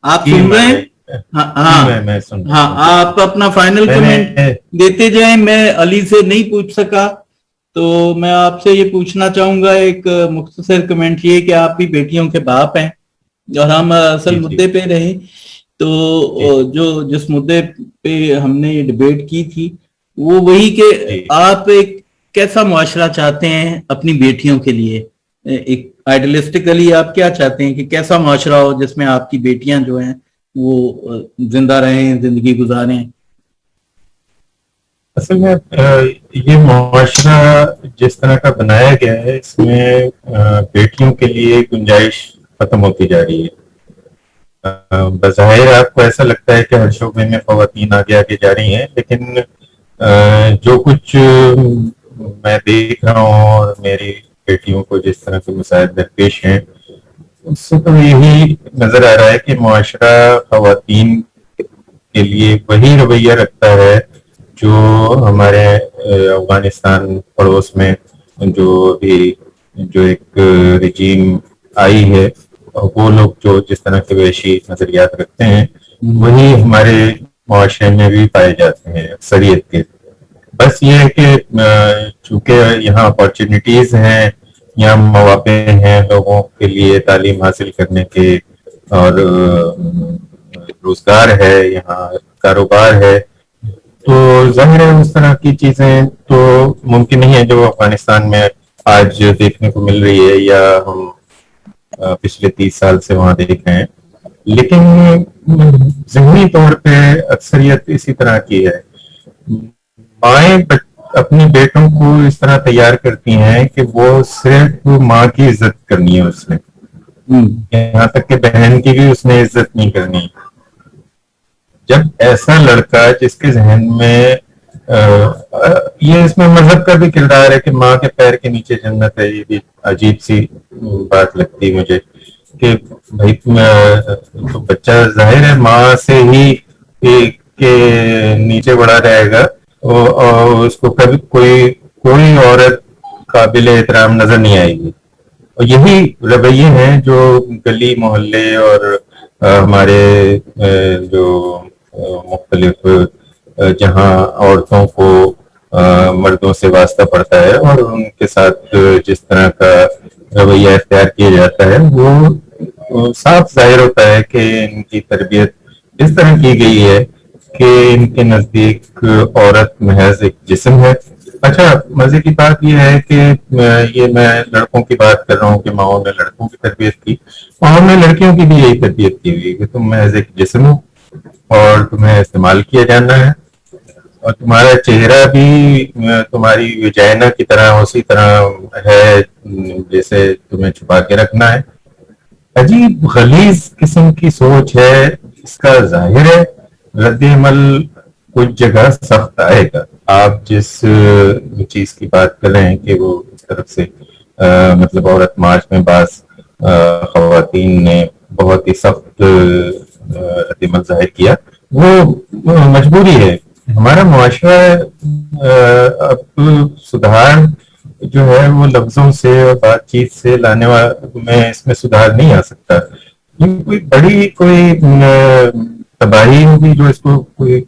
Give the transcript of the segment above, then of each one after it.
آپ جی سن رہے ہیں؟ ہاں جی ہاں میں سن ہاں، رہا ہوں. آپ اپنا فائنل میں کمنٹ نے دیتے جائیں. میں علی سے نہیں پوچھ سکا تو میں آپ سے یہ پوچھنا چاہوں گا ایک مختصر کمنٹ، یہ کہ آپ بھی بیٹیوں کے باپ ہیں اور ہم اصل جی جی مدے پہ رہے تو جی جو جس مدے پہ ہم نے یہ ڈیبیٹ کی تھی وہ وہی کہ جی آپ ایک کیسا معاشرہ چاہتے ہیں اپنی بیٹیوں کے لیے. ایک آئیڈیلسٹکلی آپ کیا چاہتے ہیں کہ کیسا معاشرہ ہو جس میں آپ کی بیٹیاں جو ہیں وہ زندہ رہیں، زندگی گزاریں؟ اصل میں یہ معاشرہ جس طرح کا بنایا گیا ہے اس میں بیٹیوں کے لیے گنجائش ختم ہوتی جا رہی ہے. بظاہر آپ کو ایسا لگتا ہے کہ ہر شعبے میں خواتین آگے آگے جا رہی ہیں، لیکن جو کچھ میں دیکھ رہا ہوں اور میری بیٹیوں کو جس طرح کے مسائل درپیش ہیں اس سے تو یہی نظر آ رہا ہے کہ معاشرہ خواتین کے لیے وہی رویہ رکھتا ہے جو ہمارے افغانستان پڑوس میں جو ایک رجیم آئی ہے، وہ لوگ جو جس طرح کے ویشی نظریات رکھتے ہیں وہی ہمارے معاشرے میں بھی پائے جاتے ہیں اکثریت کے. بس یہ ہے کہ چونکہ یہاں اپارچونیٹیز ہیں، یہاں مواقع ہیں لوگوں کے لیے تعلیم حاصل کرنے کے، اور روزگار ہے، یہاں کاروبار ہے، تو ظاہر ہے اس طرح کی چیزیں تو ممکن نہیں ہے جو افغانستان میں آج دیکھنے کو مل رہی ہے یا ہم پچھلے 30 سال سے وہاں دیکھ رہے ہیں. لیکن ذہنی طور پہ اکثریت اسی طرح کی ہے. مائیں اپنی بیٹوں کو اس طرح تیار کرتی ہیں کہ وہ صرف ماں کی عزت کرنی ہے، اس نے یہاں تک کہ بہن کی بھی اس نے عزت نہیں کرنی. جب ایسا لڑکا جس کے ذہن میں یہ اس میں مذہب کا بھی کردار ہے کہ ماں کے پیر کے نیچے جنت ہے، یہ بھی عجیب سی بات لگتی مجھے کہ بھائی تو بچہ ظاہر ہے ماں سے ہی کے نیچے بڑا رہے گا اور اس کو کبھی کوئی عورت قابل احترام نظر نہیں آئے گی. اور یہی رویے ہیں جو گلی محلے اور ہمارے جو مختلف جہاں عورتوں کو مردوں سے واسطہ پڑتا ہے اور ان کے ساتھ جس طرح کا رویہ اختیار کیا جاتا ہے وہ صاف ظاہر ہوتا ہے کہ ان کی تربیت اس طرح کی گئی ہے کہ ان کے نزدیک عورت محض ایک جسم ہے. اچھا مزے کی بات یہ ہے کہ یہ میں لڑکوں کی بات کر رہا ہوں کہ ماؤں نے لڑکوں کی تربیت کی، ماؤں نے لڑکیوں کی بھی یہی تربیت کی ہوئی کہ تم محض ایک جسم ہو اور تمہیں استعمال کیا جانا ہے، اور تمہارا چہرہ بھی تمہاری وجائنا کی طرح اسی طرح ہے جیسے تمہیں چھپا کے رکھنا ہے. عجیب غلیظ قسم کی سوچ ہے. اس کا ظاہر ہے رد عمل کچھ جگہ سخت آئے گا. آپ جس چیز کی بات کر رہے ہیں کہ وہ اس طرف سے مطلب عورت مارچ میں بعض خواتین نے بہت ہی سخت رد عمل ظاہر کیا، وہ مجبوری ہے. ہمارا معاشرہ اب سدھار جو ہے وہ لفظوں سے اور بات چیت سے لانے میں اس میں سدھار نہیں آ سکتا. یہ کوئی بڑی کوئی تباہی ہوگی جو اس کو کوئی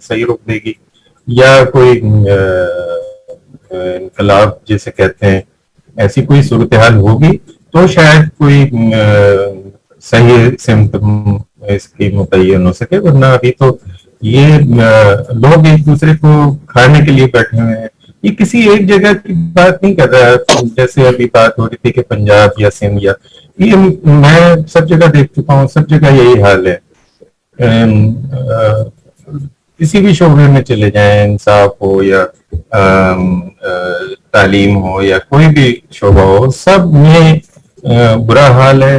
صحیح روک دے گی، یا کوئی انقلاب جیسے کہتے ہیں ایسی کوئی صورتحال ہوگی تو شاید کوئی صحیح سمت اس کی متعین ہو سکے. ورنہ ابھی تو یہ لوگ ایک دوسرے کو کھانے کے لیے بیٹھے ہوئے ہیں. یہ کسی ایک جگہ کی بات نہیں کر رہا، جیسے ابھی بات ہو رہی تھی کہ پنجاب یا سندھ، یا یہ میں سب جگہ دیکھ چکا ہوں، سب جگہ یہی حال ہے. کسی بھی شعبے میں چلے جائیں، انصاف ہو یا تعلیم ہو یا کوئی بھی شعبہ ہو، سب میں برا حال ہے.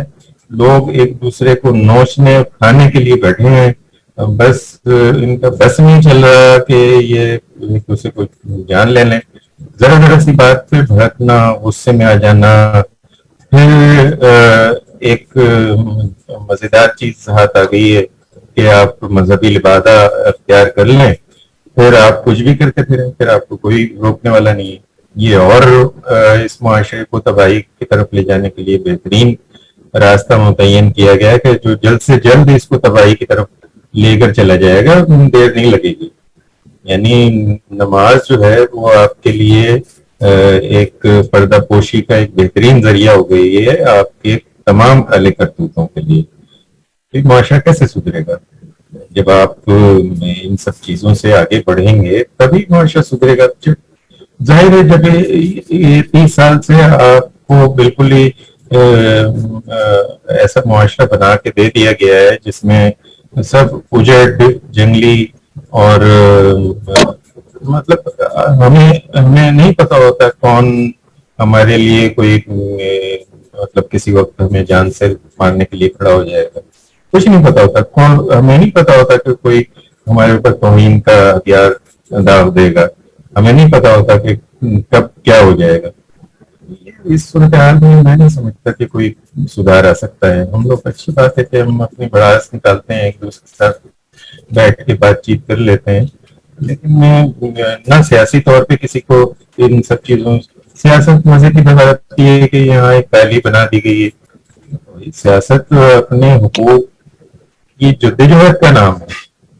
لوگ ایک دوسرے کو نوچنے اور کھانے کے لیے بیٹھے ہیں. بس ان کا بس نہیں چل رہا کہ یہ ایک دوسرے کو جان لے لیں. ذرا ذرا سی بات پہ بھڑکنا، غصے میں آ جانا، پھر ایک مزیدار چیز ہاتھ آ گئی ہے کہ آپ مذہبی لبادہ اختیار کر لیں، پھر آپ کچھ بھی کرتے پھریں، پھر آپ کو کوئی روکنے والا نہیں ہے. یہ اور اس معاشرے کو تباہی کی طرف لے جانے کے لیے بہترین راستہ متعین کیا گیا ہے کہ جو جلد سے جلد اس کو تباہی کی طرف لے کر چلا جائے گا, دیر نہیں لگے گی. یعنی نماز جو ہے وہ آپ کے لیے ایک پردہ پوشی کا ایک بہترین ذریعہ ہو گئی ہے آپ کے تمام کالے کرتوتوں کے لیے. معاشرہ کیسے سدھرے گا؟ جب آپ ان سب چیزوں سے آگے بڑھیں گے تبھی معاشرہ سدھرے گا. ظاہر ہے جب یہ 30 سال سے آپ کو بالکل ہی ایسا معاشرہ بنا کے دے دیا گیا ہے جس میں سب اجڑ جنگلی اور مطلب ہمیں نہیں پتا ہوتا کون ہمارے لیے کوئی مطلب کسی وقت ہمیں جان سے مارنے کے لیے کھڑا ہو جائے گا. کچھ نہیں پتا ہوتا کون, ہمیں نہیں پتا ہوتا کہ کوئی ہمارے اوپر توہین کا ہتھیار داغ دے گا. ہمیں نہیں پتا ہوتا کہ کب کیا ہو جائے گا. اس صورتحال میں نہیں سمجھتا کہ کوئی سدھار آ سکتا ہے. ہم لوگ اچھی بات ہے کہ ہم اپنی بڑاس نکالتے ہیں, ایک دوسرے کے ساتھ بیٹھ کے بات چیت کر لیتے ہیں, لیکن نہ سیاسی طور پہ کسی کو ان سب چیزوں, سیاست مزے کی بات آتی ہے کہ یہاں ایک پہلی بنا دی گئی ہے. سیاست اپنے حقوق کی جدوجہد کا نام ہے.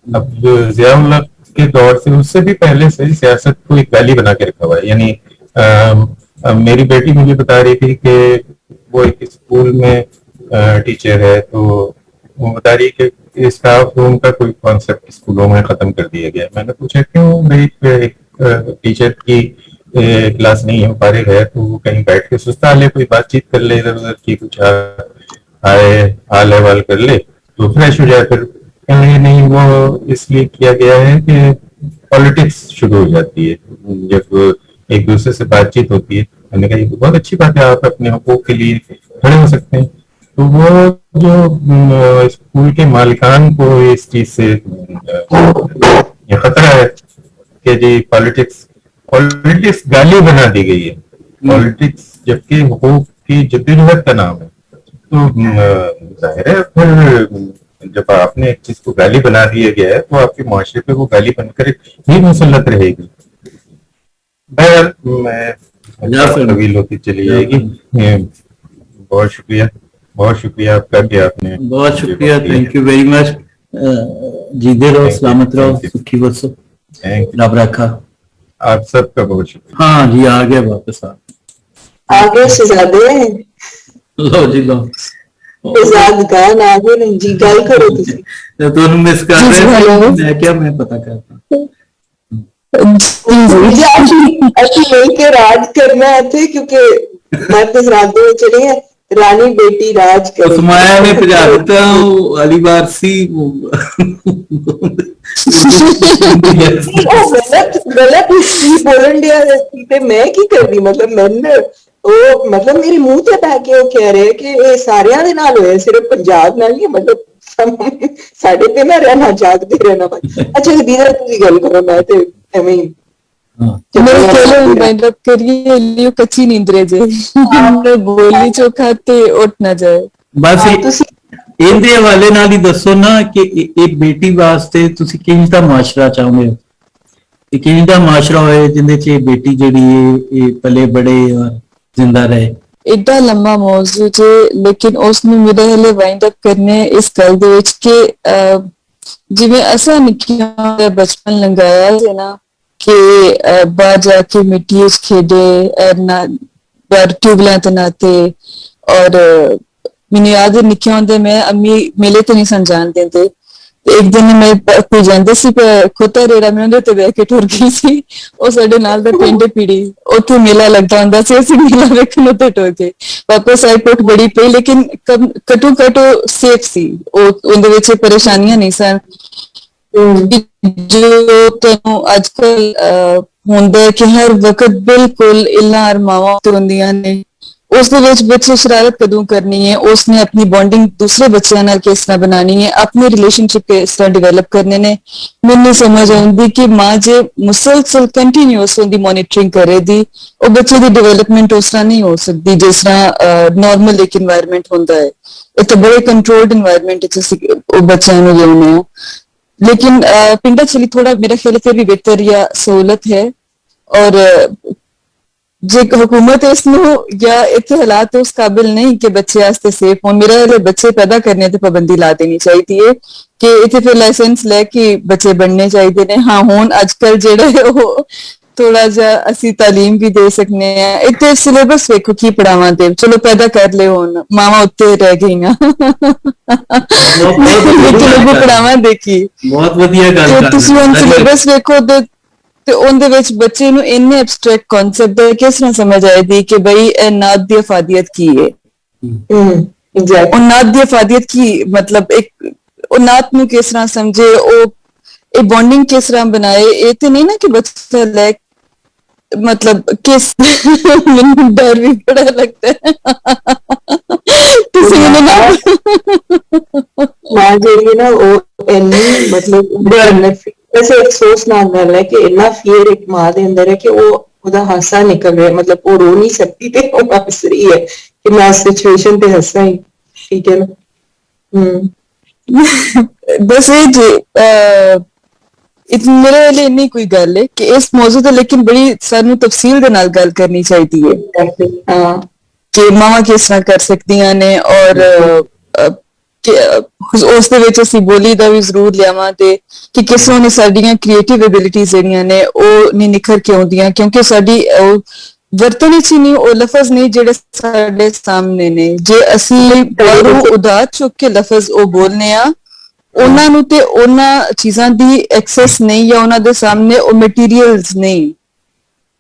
اب ضیاء اللہ کے دور سے, اس سے بھی پہلے سے سیاست کو ایک گالی بنا کے رکھا ہوا ہے. یعنی میری بیٹی مجھے بتا رہی تھی کہ وہ ایک اسکول میں ٹیچر ہے, تو وہ بتا رہی کہ اسٹاف روم کا کوئی کانسیپٹ اسکولوں میں ختم کر دیا گیا. میں نے پوچھا کیوں بھائی, ایک ٹیچر کی کلاس نہیں ہے, فارغ ہے, تو وہ کہیں بیٹھ کے سستا لے, کوئی بات چیت کر لے, ادھر ادھر کی کچھ حال احوال کر لے تو فریش ہو جائے. پھر نہیں, وہ اس لیے کیا گیا ہے کہ پالیٹکس شروع ہو جاتی ہے جب ایک دوسرے سے بات چیت ہوتی ہے. میں نے کہا یہ بہت اچھی بات ہے, آپ اپنے حقوق کے لیے کھڑے ہو سکتے ہیں. تو وہ جو اسکول کے مالکان کو اس چیز سے یہ خطرہ ہے کہ جی پالیٹکس گالی بنا دی گئی ہے. پالیٹکس جبکہ حقوق کی جدوجہد کا نام ہے. تو ظاہر ہے پھر جب آپ نے ایک چیز کو گالی بنا دیا گیا ہے تو آپ کے معاشرے پہ وہ گالی بن کر ہی مسلط رہے گی. طویل ہوتی چلی جائے گی. بہت شکریہ, بہت شکریہ آپ کا کہ آپ نے, بہت شکریہ, تھینک یو ویری مچ. جیتے رہو, سلامت رہو, سکھی برسو, رب رکھا. آپ سب کا بہت شکریہ. ہاں جی, آ گیا واپس. آگے سے زیادہ لو جی لو, جی گل کرو تم مس کر رہے, میں کیا میں پتا کرتا مل کے راج کرنا ہے, کیونکہ میں رادوں چلے ہیں رانی بیٹی راج کر سمایا نے بجا دیتا علی وارسی. غلط بولن دیا میں کی کرنی, مطلب مطلب میرے منہ سے پہ کے وہ کہہ رہے کہ یہ سارے دے نال ہوئے, صرف پنجاب نال نہیں, مطلب ساڈے تے نہ رہنا, جاگتے رہنا. اچھا دیدہ تسی گل کرو, میں تے ایویں کریے کچی نیندرے جے بولی چوکھاتے اٹھ نہ جائے. بس اندے حوالے نال ہی دسو نا کہ ایک بیٹی واسطے تسی کنج دا معاشرہ چاہو گے, کنج دا معاشرہ ہوئے جندے چ بیٹی جڑی ہے پلے بڑے اور زندہ رہے. ایڈا لمبا موضوع جے, لیکن اس میں میرے ہلے وائنڈ اپ کرنے اس گل دے وچ کہ جویں اساں نکیاں بچپن لنگایا ہے نا کہ باہر جا کے مٹی وچ کھیڈے, باہر ٹیوبلیاں تے نہاتے. اور مینوں یاد ہے نکے ہوندے میں امی میلے تے نہیں سن جان دیندے, ایک دن میں کوئی جاندے سی کھوتا ریڑا میں اندر تے بیٹھ کے ٹر گئی سی. وہ ساڈے نال دا پنڈ پیڑی, اوتھے میلہ لگدا ہوندا سی, اسی میلہ ویکھن اوتھے ٹر گئے. واپس آئے پٹ بڑی پئی, لیکن کٹو کٹو سیف سی, اندر وچ پریشانیاں نہیں سن. جو تینوں اج کل ہوندا ہے کہ ہر وقت بالکل الا ارماواں ہوندیاں نے, اس دے وچ بچے شرارت کدوں کرنی ہے, اس نے اپنی بانڈنگ دوسرے بچیاں نال کس طرح بنانی ہے, اپنے ریلیشن شپ کس طرح ڈیولپ کرنے نے. مینوں سمجھ آؤندی کہ ماں جے مسلسل کنٹینیوس ہوندی مانیٹرنگ کرے دی, وہ بچے دی ڈیولپمنٹ اس طرح نہیں ہو سکتی جس طرح نارمل ایک انوائرمنٹ ہوندا ہے. ایک تو بڑے کنٹرولڈ انوائرمنٹ بچیاں نوں لیاونے ہو, لیکن پنڈا چلی تھوڑا میرا خیال پھر بھی بہتر یا سہولت ہے. اور ਜੇ ਹਕੂਮਤ ਇਸ ਨੂੰ ਜਾਂ ਇੱਥੇ ਹਾਲਾਤ ਉਸ ਕਾਬਿਲ ਨਹੀਂ ਕਿ ਬੱਚੇ ਵਾਸਤੇ ਸੇਫ ਹੋਣ, ਮੇਰੇ ਵਾਲੇ ਬੱਚੇ ਪੈਦਾ ਕਰਨੇ ਤੇ ਪਾਬੰਦੀ ਲਾ ਦੇਣੀ ਚਾਹੀਦੀ ਹੈ ਕਿ ਇੱਥੇ ਫਿਰ ਲਾਇਸੈਂਸ ਲੈ ਕੇ ਬੱਚੇ ਬਣਨੇ ਚਾਹੀਦੇ ਨੇ। ਹਾਂ ਹੁਣ ਅੱਜ ਕੱਲ ਜਿਹੜੇ ਉਹ ਥੋੜਾ ਜਿਹਾ ਅਸੀਂ ਤਾਲੀਮ ਵੀ ਦੇ ਸਕਨੇ ਆ। ਇੱਥੇ ਸਿਲੇਬਸ ਵੇਖੋ ਕੀ ਪੜਾਵਾਂ ਤੇ, ਚਲੋ ਪੈਦਾ ਕਰ ਲਿਓ, ਹੁਣ ਮਾਵਾਂ ਉੱਤੇ ਰਹਿ ਗਈਆਂ ਪੜਾਵਾਂ ਦੇਖੀ। ਬਹੁਤ ਵਧੀਆ ਗੱਲ ਕਰ ਤੁਸੀਂ ਹੁਣ ਸਿਲੇਬਸ ਵੇਖੋ ਤੇ ਉਹਦੇ ਵਿੱਚ ਬੱਚੇ ਨੂੰ ਇੰਨੇ ਐਬਸਟ੍ਰੈਕਟ ਕਨਸੈਪਟ ਦਾ ਕਿਸ ਤਰ੍ਹਾਂ ਸਮਝ ਆਏਗੀ ਕਿ ਬਈ ਇਹ ਨਾਤ ਦੀ ਅਫਾਦੀਅਤ ਕੀ ਹੈ, ਉਹ ਨਾਤ ਦੀ ਅਫਾਦੀਅਤ ਕੀ ਮਤਲਬ, ਇੱਕ ਉਹ ਨਾਤ ਨੂੰ ਕਿਸ ਤਰ੍ਹਾਂ ਸਮਝੇ, ਉਹ ਇਹ ਬੌਂਡਿੰਗ ਕਿਸ ਤਰ੍ਹਾਂ ਬਣਾਏ। ਇਹ ਤੇ ਨਹੀਂ ਨਾ ਕਿ ਬੱਚਾ ਲੈ ਮਤਲਬ ਕਿਸ ਮੈਨੂੰ ਡਰ ਵੀ ਬੜਾ ਲੱਗਦਾ ਹੈ ਤੁਸੀਂ ਮੈਨੂੰ ਮਾਂ ਜਿਹੜੀ ਹੈ ਨਾ ਉਹ ਇੰਨੀ ਮਤਲਬ ਵੈਸੇ ਅਫਸੋਸਨਾਕ ਗੱਲ ਹੈ ਕਿ ਇੰਨਾ ਫੀਅਰ ਇੱਕ ਮਾਂ ਦੇ ਅੰਦਰ ਹੈ ਕਿ ਉਹ ਉਹਦਾ ਹਾਸਾ ਨਿਕਲ ਰਿਹਾ, ਮਤਲਬ ਉਹ ਰੋ ਨਹੀਂ ਸਕਦੀ ਤੇ ਉਹ ਹੱਸ ਰਹੀ ਹੈ ਕਿ ਮੈਂ ਇਸ ਸਿਚੁਏਸ਼ਨ ਤੇ ਹੱਸਾਂ ਹੀ, ਠੀਕ ਹੈ ਨਾ। ਬਸ ਇਹ ਜੀ ਮੇਰੇ ਲਈ ਇੰਨੀ ਕੋਈ ਗੱਲ ਹੈ ਕਿ ਇਸ ਮੌਜੂ ਤੇ ਲੇਕਿਨ ਬੜੀ ਸਾਨੂੰ ਤਫਸੀਲ ਦੇ ਨਾਲ ਗੱਲ ਕਰਨੀ ਚਾਹੀਦੀ ਹੈ ਕਿ ਮਾਵਾਂ ਕਿਸ ਤਰ੍ਹਾਂ ਕਰ ਸਕਦੀਆਂ ਨੇ, ਔਰ ਉਸ ਦੇ ਵਿੱਚ ਅਸੀਂ ਬੋਲੀ ਦਾ ਵੀ ਜ਼ਰੂਰ ਲਿਆਵਾਂ ਤੇ ਕਿ ਕਿਸ ਤਰ੍ਹਾਂ ਨੇ ਸਾਡੀਆਂ ਕ੍ਰੀਏਟਿਵ ਐਬਿਲਿਟੀਜ਼ ਜਿਹੜੀਆਂ ਨੇ ਉਹ ਨਹੀਂ ਨਿਖਰ ਕੇ ਆਉਂਦੀਆਂ, ਕਿਉਂਕਿ ਸਾਡੀ ਵਰਤਨ ਵਿੱਚ ਹੀ ਨਹੀਂ ਉਹ ਲਫ਼ਜ਼ ਨਹੀਂ ਜਿਹੜੇ ਸਾਡੇ ਸਾਹਮਣੇ ਨੇ। ਜੇ ਅਸੀਂ ਬਾਹਰੋਂ ਉਦਾਰ ਚੁੱਕ ਕੇ ਲਫ਼ਜ਼ ਉਹ ਬੋਲਨੇ ਆ, ਉਹਨਾਂ ਨੂੰ ਤੇ ਉਹਨਾਂ ਚੀਜ਼ਾਂ ਦੀ ਐਕਸੈਸ ਨਹੀਂ ਜਾਂ ਉਹਨਾਂ ਦੇ ਸਾਹਮਣੇ ਉਹ ਮਟੀਰੀਅਲਸ ਨਹੀਂ,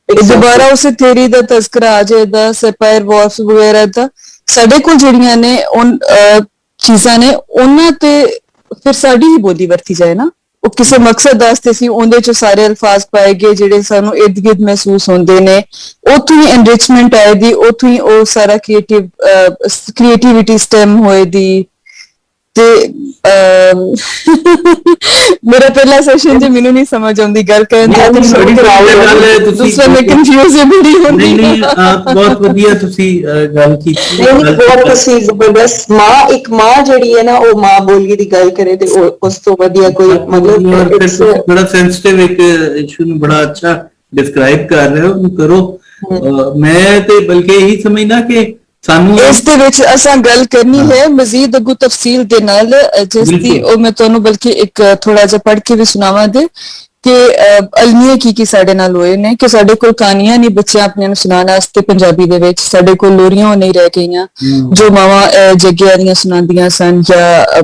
ਦੁਬਾਰਾ ਉਸੇ ਥਿਊਰੀ ਦਾ ਤਜ਼ਕਰਾ ਆ ਜਾਏਗਾ ਸਪਾਇਰ ਵਾਰਸ ਵਗੈਰਾ ਦਾ। ਸਾਡੇ ਕੋਲ ਜਿਹੜੀਆਂ ਨੇ ਚੀਜ਼ਾਂ ਨੇ ਉਹਨਾਂ ਤੇ ਫਿਰ ਸਾਡੀ ਹੀ ਬੋਲੀ ਵਰਤੀ ਜਾਏ ਨਾ, ਉਹ ਕਿਸੇ ਮਕਸਦ ਵਾਸਤੇ ਸੀ ਉਹਦੇ ਚ ਸਾਰੇ ਅਲਫਾਜ਼ ਪਾਏ ਗਏ ਜਿਹੜੇ ਸਾਨੂੰ ਇਰਦ ਗਿਰਦ ਮਹਿਸੂਸ ਹੁੰਦੇ ਨੇ, ਉੱਥੋਂ ਹੀ ਐਨਰਿਚਮੈਂਟ ਆਏਗੀ, ਉੱਥੋਂ ਹੀ ਉਹ ਸਾਰਾ ਕ੍ਰੀਏਟਿਵਿਟੀ ਸਟੈਮ ਹੋਏਗੀ। ਤੇ ਮੇਰਾ ਪਹਿਲਾ ਸੈਸ਼ਨ ਜੇ ਮੈਨੂੰ ਨਹੀਂ ਸਮਝ ਆਉਂਦੀ ਗੱਲ ਕਰਨ ਦੀ, ਦੂਸਰਾ ਮੈਂ ਕਨਫਿਊਜ਼ ਬੜੀ ਹੁੰਦੀ। ਨਹੀਂ ਆਪ ਬਹੁਤ ਵਧੀਆ ਤੁਸੀਂ ਗੱਲ ਕੀਤੀ, ਬਹੁਤ ਤੁਸੀਂ ਜ਼ਬਰਦਸਤ। ਮਾਂ ਇੱਕ ਮਾਂ ਜਿਹੜੀ ਹੈ ਨਾ ਉਹ ਮਾਂ ਬੋਲੀ ਦੀ ਗੱਲ ਕਰੇ ਤੇ ਉਸ ਤੋਂ ਵਧੀਆ ਕੋਈ ਮਤਲਬ ਬੜਾ ਸੈਂਸਿਟਿਵ ਇੱਕ ਇਸ਼ੂ ਨੂੰ ਬੜਾ ਅੱਛਾ ਡਿਸਕ੍ਰਾਈਬ ਕਰ ਰਹੇ ਹੋ, ਉਹਨੂੰ ਕਰੋ। ਮੈਂ ਤੇ ਬਲਕਿ ਇਹੀ ਸਮਝਦਾ ਕਿ ਸਾਨੂੰ ਇਸ ਦੇ ਵਿੱਚ ਅਸਾਂ ਗੱਲ ਕਰਨੀ ਹੈ ਮਜ਼ੀਦ ਅੱਗੂ ਤਫਸੀਲ ਦੇ ਨਾਲ, ਜਿਸ ਦੀ ਉਹ ਮੈਂ ਤੁਹਾਨੂੰ ਬਲਕਿ ਇੱਕ ਥੋੜਾ ਜਿਹਾ ਪੜ੍ਹ ਕੇ ਵੀ ਸੁਣਾਵਾਂ ਦੇ ਕਿ ਅਲਮੀਏ ਕੀ ਸਾਡੇ ਨਾਲ ਹੋਏ ਨੇ, ਕਿ ਸਾਡੇ ਕੋਲ ਕਹਾਣੀਆਂ ਨਹੀਂ ਬੱਚਿਆਂ ਆਪਣਿਆਂ ਨੂੰ ਸੁਣਾਉਣ ਵਾਸਤੇ ਪੰਜਾਬੀ ਦੇ ਵਿੱਚ, ਸਾਡੇ ਕੋਲ ਲੋਰੀਆਂ ਨਹੀਂ ਰਹਿ ਗਈਆਂ ਜੋ ਮਾਵਾਂ ਜੱਗੇ ਵਾਲੀਆਂ ਸੁਣਾਉਂਦੀਆਂ ਸਨ ਜਾਂ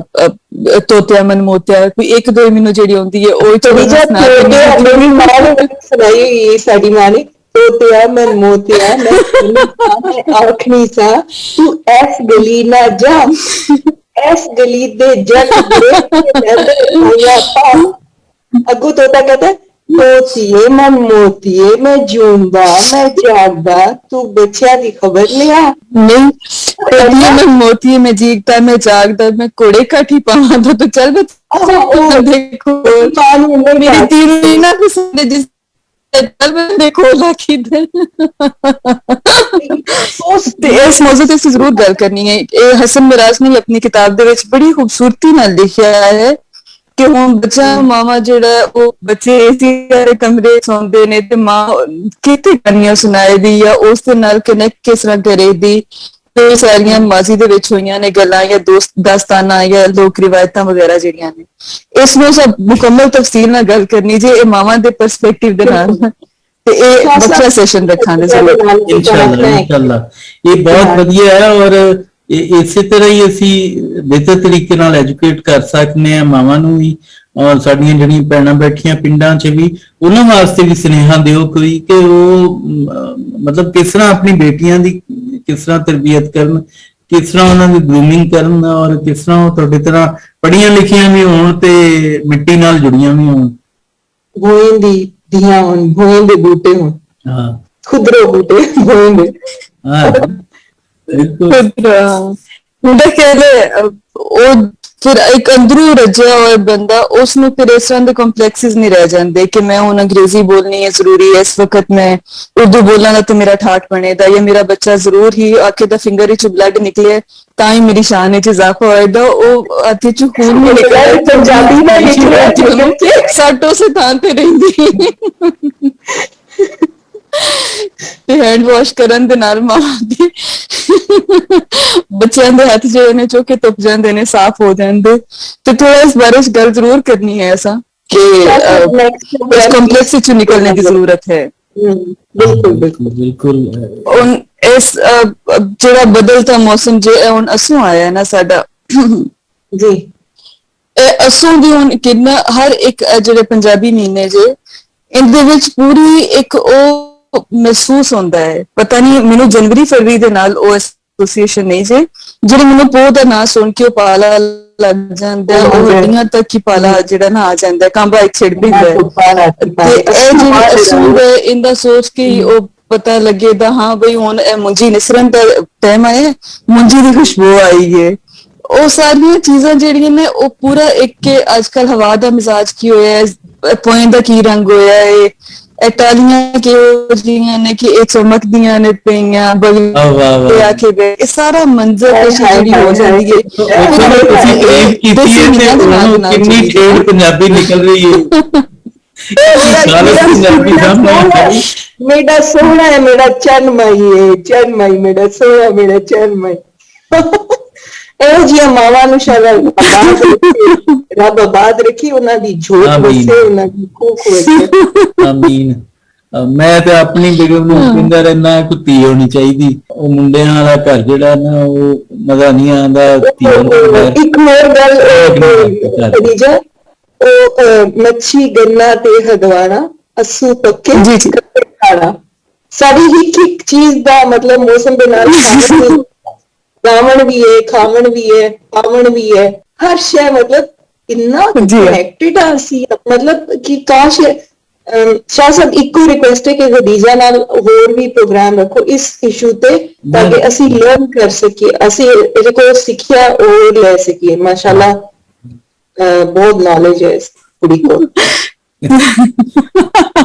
ਤੋਤਿਆ ਮਨਮੋਤਿਆ, ਕੋਈ ਇੱਕ ਦੋ ਮੈਨੂੰ ਜਿਹੜੀ ਆਉਂਦੀ ਹੈ ਉਹ ਸੁਣਾਈ ਹੋਈ ਸਾਡੀ ਮਾਂ ਨੇ, ਤੋਤਿਆ ਮਨਮੋਤਿਆ ਮੈਂ ਆਖਣੀ ਸਾ ਤੂੰ ਐਸ ਗਲੀ ਨਾ ਜਾ, ਐਸ ਗਲੀ ਦੇ ਜੱਟ ਅੱਗੂ ਤੋਤਾ ਕਹਿੰਦਾ ਤੋਤੀਏ ਮਨਮੋਤੀਏ ਮੈਂ ਜਿਉਂਦਾ ਮੈਂ ਜਾਗਦਾ ਤੂੰ ਬੱਚਿਆਂ ਦੀ ਖਬਰ ਲਿਆ। ਨਹੀਂ ਤੋਤੀਏ ਮਨਮੋਤੀਏ ਮੈਂ ਜੀਗਦਾ ਮੈਂ ਜਾਗਦਾ ਮੈਂ ਘੋੜੇ ਕਾਠੀ ਪਾਵਾਂ ਤਾਂ ਤੂੰ ਚੱਲ ਦੇਖੋ ਮੇਰੀ ਤੀਰ ਨਾ ਕਿਸੇ ਜਿਸ ਦੇਖੋ ਲਾਖੀ ਤੇ ਇਸ ਮੌਜੂ ਤੇ ਅਸੀਂ ਜ਼ਰੂਰ ਗੱਲ ਕਰਨੀ ਹੈ। ਇਹ ਹਸਨ ਮਿਰਾਜ ਨੇ ਆਪਣੀ ਕਿਤਾਬ ਦੇ ਵਿੱਚ ਬੜੀ ਖੂਬਸੂਰਤੀ ਨਾਲ ਲਿਖਿਆ ਹੈ ਕਿ ਹੁਣ ਬੱਚਾ ਮਾਵਾਂ ਜਿਹੜਾ ਉਹ ਬੱਚੇ ਏਸੀ ਵਾਲੇ ਕਮਰੇ ਸੌਂਦੇ ਨੇ ਤੇ ਮਾਂ ਕਿਤੇ ਕਹਾਣੀਆਂ ਸੁਣਾਏ ਦੀ ਜਾਂ ਉਸ ਦੇ ਨਾਲ ਕਨੈਕਟ ਕਿਸ ਤਰ੍ਹਾਂ ਕਰੇ ਦੀ, ਤੇ ਸਾਰੀਆਂ ਮਾਜ਼ੀ ਦੇ ਵਿੱਚ ਹੋਈਆਂ ਨੇ ਗੱਲਾਂ ਜਾਂ ਦਾਸਤਾਨਾਂ ਜਾਂ ਲੋਕ ਰਿਵਾਇਤਾਂ ਵਗੈਰਾ ਜਿਹੜੀਆਂ ਨੇ, ਇਸ ਨੂੰ ਸਭ ਮੁਕੰਮਲ ਤਫਸੀਲ ਨਾਲ ਗੱਲ ਕਰਨੀ ਜੇ ਇਹ ਮਾਵਾਂ ਦੇ ਪਰਸਪੈਕਟਿਵ ਦੇ ਨਾਲ, ਤੇ ਇਹ ਵੱਖਰਾ ਸੈਸ਼ਨ ਰੱਖਾਂਗੇ ਇਨਸ਼ਾਅੱਲਾ। ਇਹ ਬਹੁਤ ਵਧੀਆ ਹੈ ਔਰ ਇਸੇ ਤਰ੍ਹਾਂ ਹੀ ਅਸੀਂ ਬਿਹਤਰ ਤਰੀਕੇ ਨਾਲ ਐਜੂਕੇਟ ਕਰ ਸਕਦੇ ਹਾਂ ਮਾਵਾਂ ਨੂੰ ਵੀ, ਔਰ ਸਾਡੀਆਂ ਜਿਹੜੀਆਂ ਭੈਣਾਂ ਬੈਠੀਆਂ ਪਿੰਡਾਂ 'ਚ ਵੀ ਉਹਨਾਂ ਵਾਸਤੇ ਵੀ ਸੁਨੇਹਾ ਦਿਓ ਕੋਈ ਕਿ ਉਹ ਮਤਲਬ ਕਿਸ ਤਰ੍ਹਾਂ ਆਪਣੀ ਬੇਟੀਆਂ ਦੀ ਕਿਸ ਤਰ੍ਹਾਂ ਤਰਬੀਅਤ ਕਰਨ, ਕਿਸ ਤਰ੍ਹਾਂ ਉਹਨਾਂ ਦੀ ਗਰੂਮਿੰਗ ਕਰਨ, ਔਰ ਕਿਸ ਤਰ੍ਹਾਂ ਉਹ ਤੁਹਾਡੀ ਤਰ੍ਹਾਂ ਪੜ੍ਹੀਆਂ ਲਿਖੀਆਂ ਵੀ ਹੋਣ ਤੇ ਮਿੱਟੀ ਨਾਲ ਜੁੜੀਆਂ ਵੀ ਹੋਣ, ਭੋਏ ਦੀ ਦੀਆਂ ਹੋਣ, ਭੋਏ ਦੇ ਬੂਟੇ ਹੋਣ, ਹਾਂ ਖੁਦਰੋ ਬੂਟੇ ਭੋਏ ਦੇ। ਮੁੰਡਾ ਕਹਿੰਦੇ ਉਹ ਫਿਰ ਇੱਕ ਅੰਦਰੋਂ ਰੱਜਿਆ ਹੋਇਆ ਬੰਦਾ, ਉਸ ਨੂੰ ਫਿਰ ਇਸ ਤਰ੍ਹਾਂ ਦੇ ਕੰਪਲੈਕਸਿਸ ਨਹੀਂ ਰਹਿ ਜਾਂਦੇ ਕਿ ਮੈਂ ਹੁਣ ਅੰਗਰੇਜ਼ੀ ਬੋਲਣੀ ਹੈ ਜ਼ਰੂਰੀ ਹੈ, ਇਸ ਵਕਤ ਮੈਂ ਉਰਦੂ ਬੋਲਾਂਗਾ ਤਾਂ ਮੇਰਾ ਠਾਠ ਬਣੇਗਾ, ਜਾਂ ਮੇਰਾ ਬੱਚਾ ਜ਼ਰੂਰ ਹੀ ਆਖੇ ਦਾ ਫਿੰਗਰ ਵਿੱਚ ਬਲੱਡ ਨਿਕਲੇ ਤਾਂ ਹੀ ਮੇਰੀ ਸ਼ਾਨ ਵਿੱਚ ਇਜ਼ਾਫਾ ਹੋਏਗਾ, ਉਹ ਹੱਥ ਚ ਖੂਨ ਨਹੀਂ ਨਿਕਲਿਆ ਪੰਜਾਬੀ ਦਾ ਨਿਕਲਿਆ ਸੱਟੋ ਸੇ ਥਾਂ ਤੇ ਰਹਿੰਦੀ ਤੇ ਹੈਂਡ ਵਾਸ਼ ਕਰਨ ਦੇ ਨਾਲ ਮਾਵਾਂ ਦੀ ਬੱਚਿਆਂ ਦੇ ਹੱਥ ਜਿਹੜੇ ਨੇ ਚੋਕੇ ਧੁੱਪ ਜਾਂਦੇ ਨੇ, ਸਾਫ਼ ਹੋ ਜਾਂਦੇ। ਤੇ ਥੋੜਾ ਇਸ ਬਾਰੇ ਚ ਗੱਲ ਜ਼ਰੂਰ ਕਰਨੀ ਹੈ ऐसा कि इस कॉम्प्लेक्स से निकलने की जरूरत है। बिल्कुल बिल्कुल बिल्कुल इस ਜਿਹੜਾ ਬਦਲਤਾ ਮੌਸਮ ਜੇ ਹੁਣ ਅਸੂ ਆਇਆ ਨਾ ਸਾਡਾ जी ਇਹ ਅਸੂ ਦੀ ਹੁਣ ਕਿੰਨਾ ਹਰ ਇੱਕ ਜਿਹੜੇ ਪੰਜਾਬੀ ਮਹੀਨੇ ਜੇ ਇਹਦੇ ਵਿੱਚ ਪੂਰੀ ਇੱਕ ਉਹ ਮਹਿਸੂਸ ਹੁੰਦਾ ਹੈ। ਪਤਾ ਨਹੀਂ ਮੈਨੂੰ ਜਨਵਰੀ ਫਰਵਰੀ ਦੇ ਨਾਲ ਉਹ ਐਸੋਸੀਏਸ਼ਨ ਨਹੀਂ ਜੇ ਜਿਹੜੇ ਮੈਨੂੰ ਪੋਹ ਦਾ ਨਾਂ ਸੁਣ ਕੇ ਉਹ ਪਾਲਾ ਲੱਗ ਜਾਂਦਾ, ਉਹ ਹੱਡੀਆਂ ਤੱਕ ਹੀ ਪਾਲਾ ਜਿਹੜਾ ਨਾ ਆ ਜਾਂਦਾ, ਕਾਂਬਾ ਇੱਕ ਛਿੜ ਵੀ ਹੁੰਦਾ। ਤੇ ਇਹ ਜਿਹੜੀ ਅਸੂਲ ਹੈ ਇਹਦਾ ਸੋਚ ਕੇ ਉਹ ਪਤਾ ਲੱਗੇਗਾ ਹਾਂ ਬਈ ਹੁਣ ਇਹ ਮੁੰਜੀ ਨਿਸਰਨ ਦਾ ਟਾਈਮ ਆਇਆ, ਮੁੰਜੀ ਦੀ ਖੁਸ਼ਬੂ ਆਈ ਹੈ। ਉਹ ਸਾਰੀਆਂ ਚੀਜ਼ਾਂ ਜਿਹੜੀਆਂ ਨੇ ਉਹ ਪੂਰਾ ਇੱਕ ਕੇ ਅੱਜ ਕੱਲ ਹਵਾ ਦਾ ਮਿਜ਼ਾਜ ਕੀ ਹੋਇਆ ਹੈ, ਪੋਇੰ ਦਾ ਕੀ ਰੰਗ ਹੋਇਆ ਹੈ, ਇਹ ਟਾਲੀਆਂ ਕਿਹੋ ਜਿਹੀਆਂ ਨੇ ਕਿ ਇਹ ਚਮਕਦੀਆਂ ਨੇ ਪਈਆਂ ਬਗਲੇ ਆ ਕੇ ਇਹ ਸਾਰਾ ਮੰਜ਼ਰ ਜਿਹੜੀ ਹੋ ਜਾਂਦੀ ਹੈ। ਕਿੰਨੀ ਠੇਠ ਪੰਜਾਬੀ ਨਿਕਲ ਰਹੀ ਹੈ। मेरा सोना है मेरा चन्मई है, चन्मई मेरा सोना मेरा चन्मई। ਇਹੋ ਜਿਹੀਆਂ ਮਾਵਾਂ ਨੂੰ ਸ਼ਾਇਦ ਰੱਬ ਆਬਾਦ ਰੱਖੀ, ਉਹਨਾਂ ਦੀ ਜੋਤ ਵਸੇ, ਉਹਨਾਂ ਦੀ ਕੋਖ ਵਸੇ। ਆਮੀਨ। ਮੈਂ ਤੇ ਆਪਣੀ ਬੇਗਮ ਨੂੰ ਕਹਿੰਦਾ ਰਹਿਣਾ ਕਿ ਧੀ ਹੋਣੀ ਚਾਹੀਦੀ। ਉਹ ਮੁੰਡਿਆਂ ਵਾਲਾ ਘਰ ਜਿਹੜਾ ਨਾ ਉਹ ਮਜ਼ਾ ਨਹੀਂ ਆਉਂਦਾ। ਇੱਕ ਹੋਰ ਗੱਲ ਖਦੀਜਾ, ਉਹ ਮੱਛੀ ਗੰਨਾ ਤੇ ਹਦਵਾਣਾ ਅਸੂ ਪੱਕੇ ਖਾਣਾ, ਸਾਡੀ ਇੱਕ ਚੀਜ਼ ਦਾ ਮਤਲਬ ਮੌਸਮ ਦੇ ਨਾਲ ਰਾਵਣ ਵੀ ਹੈ, ਖਾਵਣ ਵੀ ਹੈ, ਪਾਵਣ ਵੀ ਹੈ, ਹਰ ਸ਼ੈ ਮਤਲਬ ਇੰਨਾ ਕਨੈਕਟਡ ਆ ਅਸੀਂ। ਮਤਲਬ ਕਿ ਕਾਸ਼ ਸ਼ਾਹ ਸਾਹਿਬ ਇੱਕੋ ਰਿਕੁਐਸਟ ਹੈ ਕਿ ਖਦੀਜਾ ਨਾਲ ਹੋਰ ਵੀ ਪ੍ਰੋਗਰਾਮ ਰੱਖੋ ਇਸ ਇਸ਼ੂ ਤੇ, ਤਾਂ ਕਿ ਅਸੀਂ ਲਰਨ ਕਰ ਸਕੀਏ, ਅਸੀਂ ਇਹਦੇ ਕੋਲ ਸਿੱਖਿਆ ਉਹ ਲੈ ਸਕੀਏ। ਮਾਸ਼ਾਅੱਲਾ ਬਹੁਤ ਨੌਲੇਜ ਹੈ ਇਸ ਕੁੜੀ ਕੋਲ।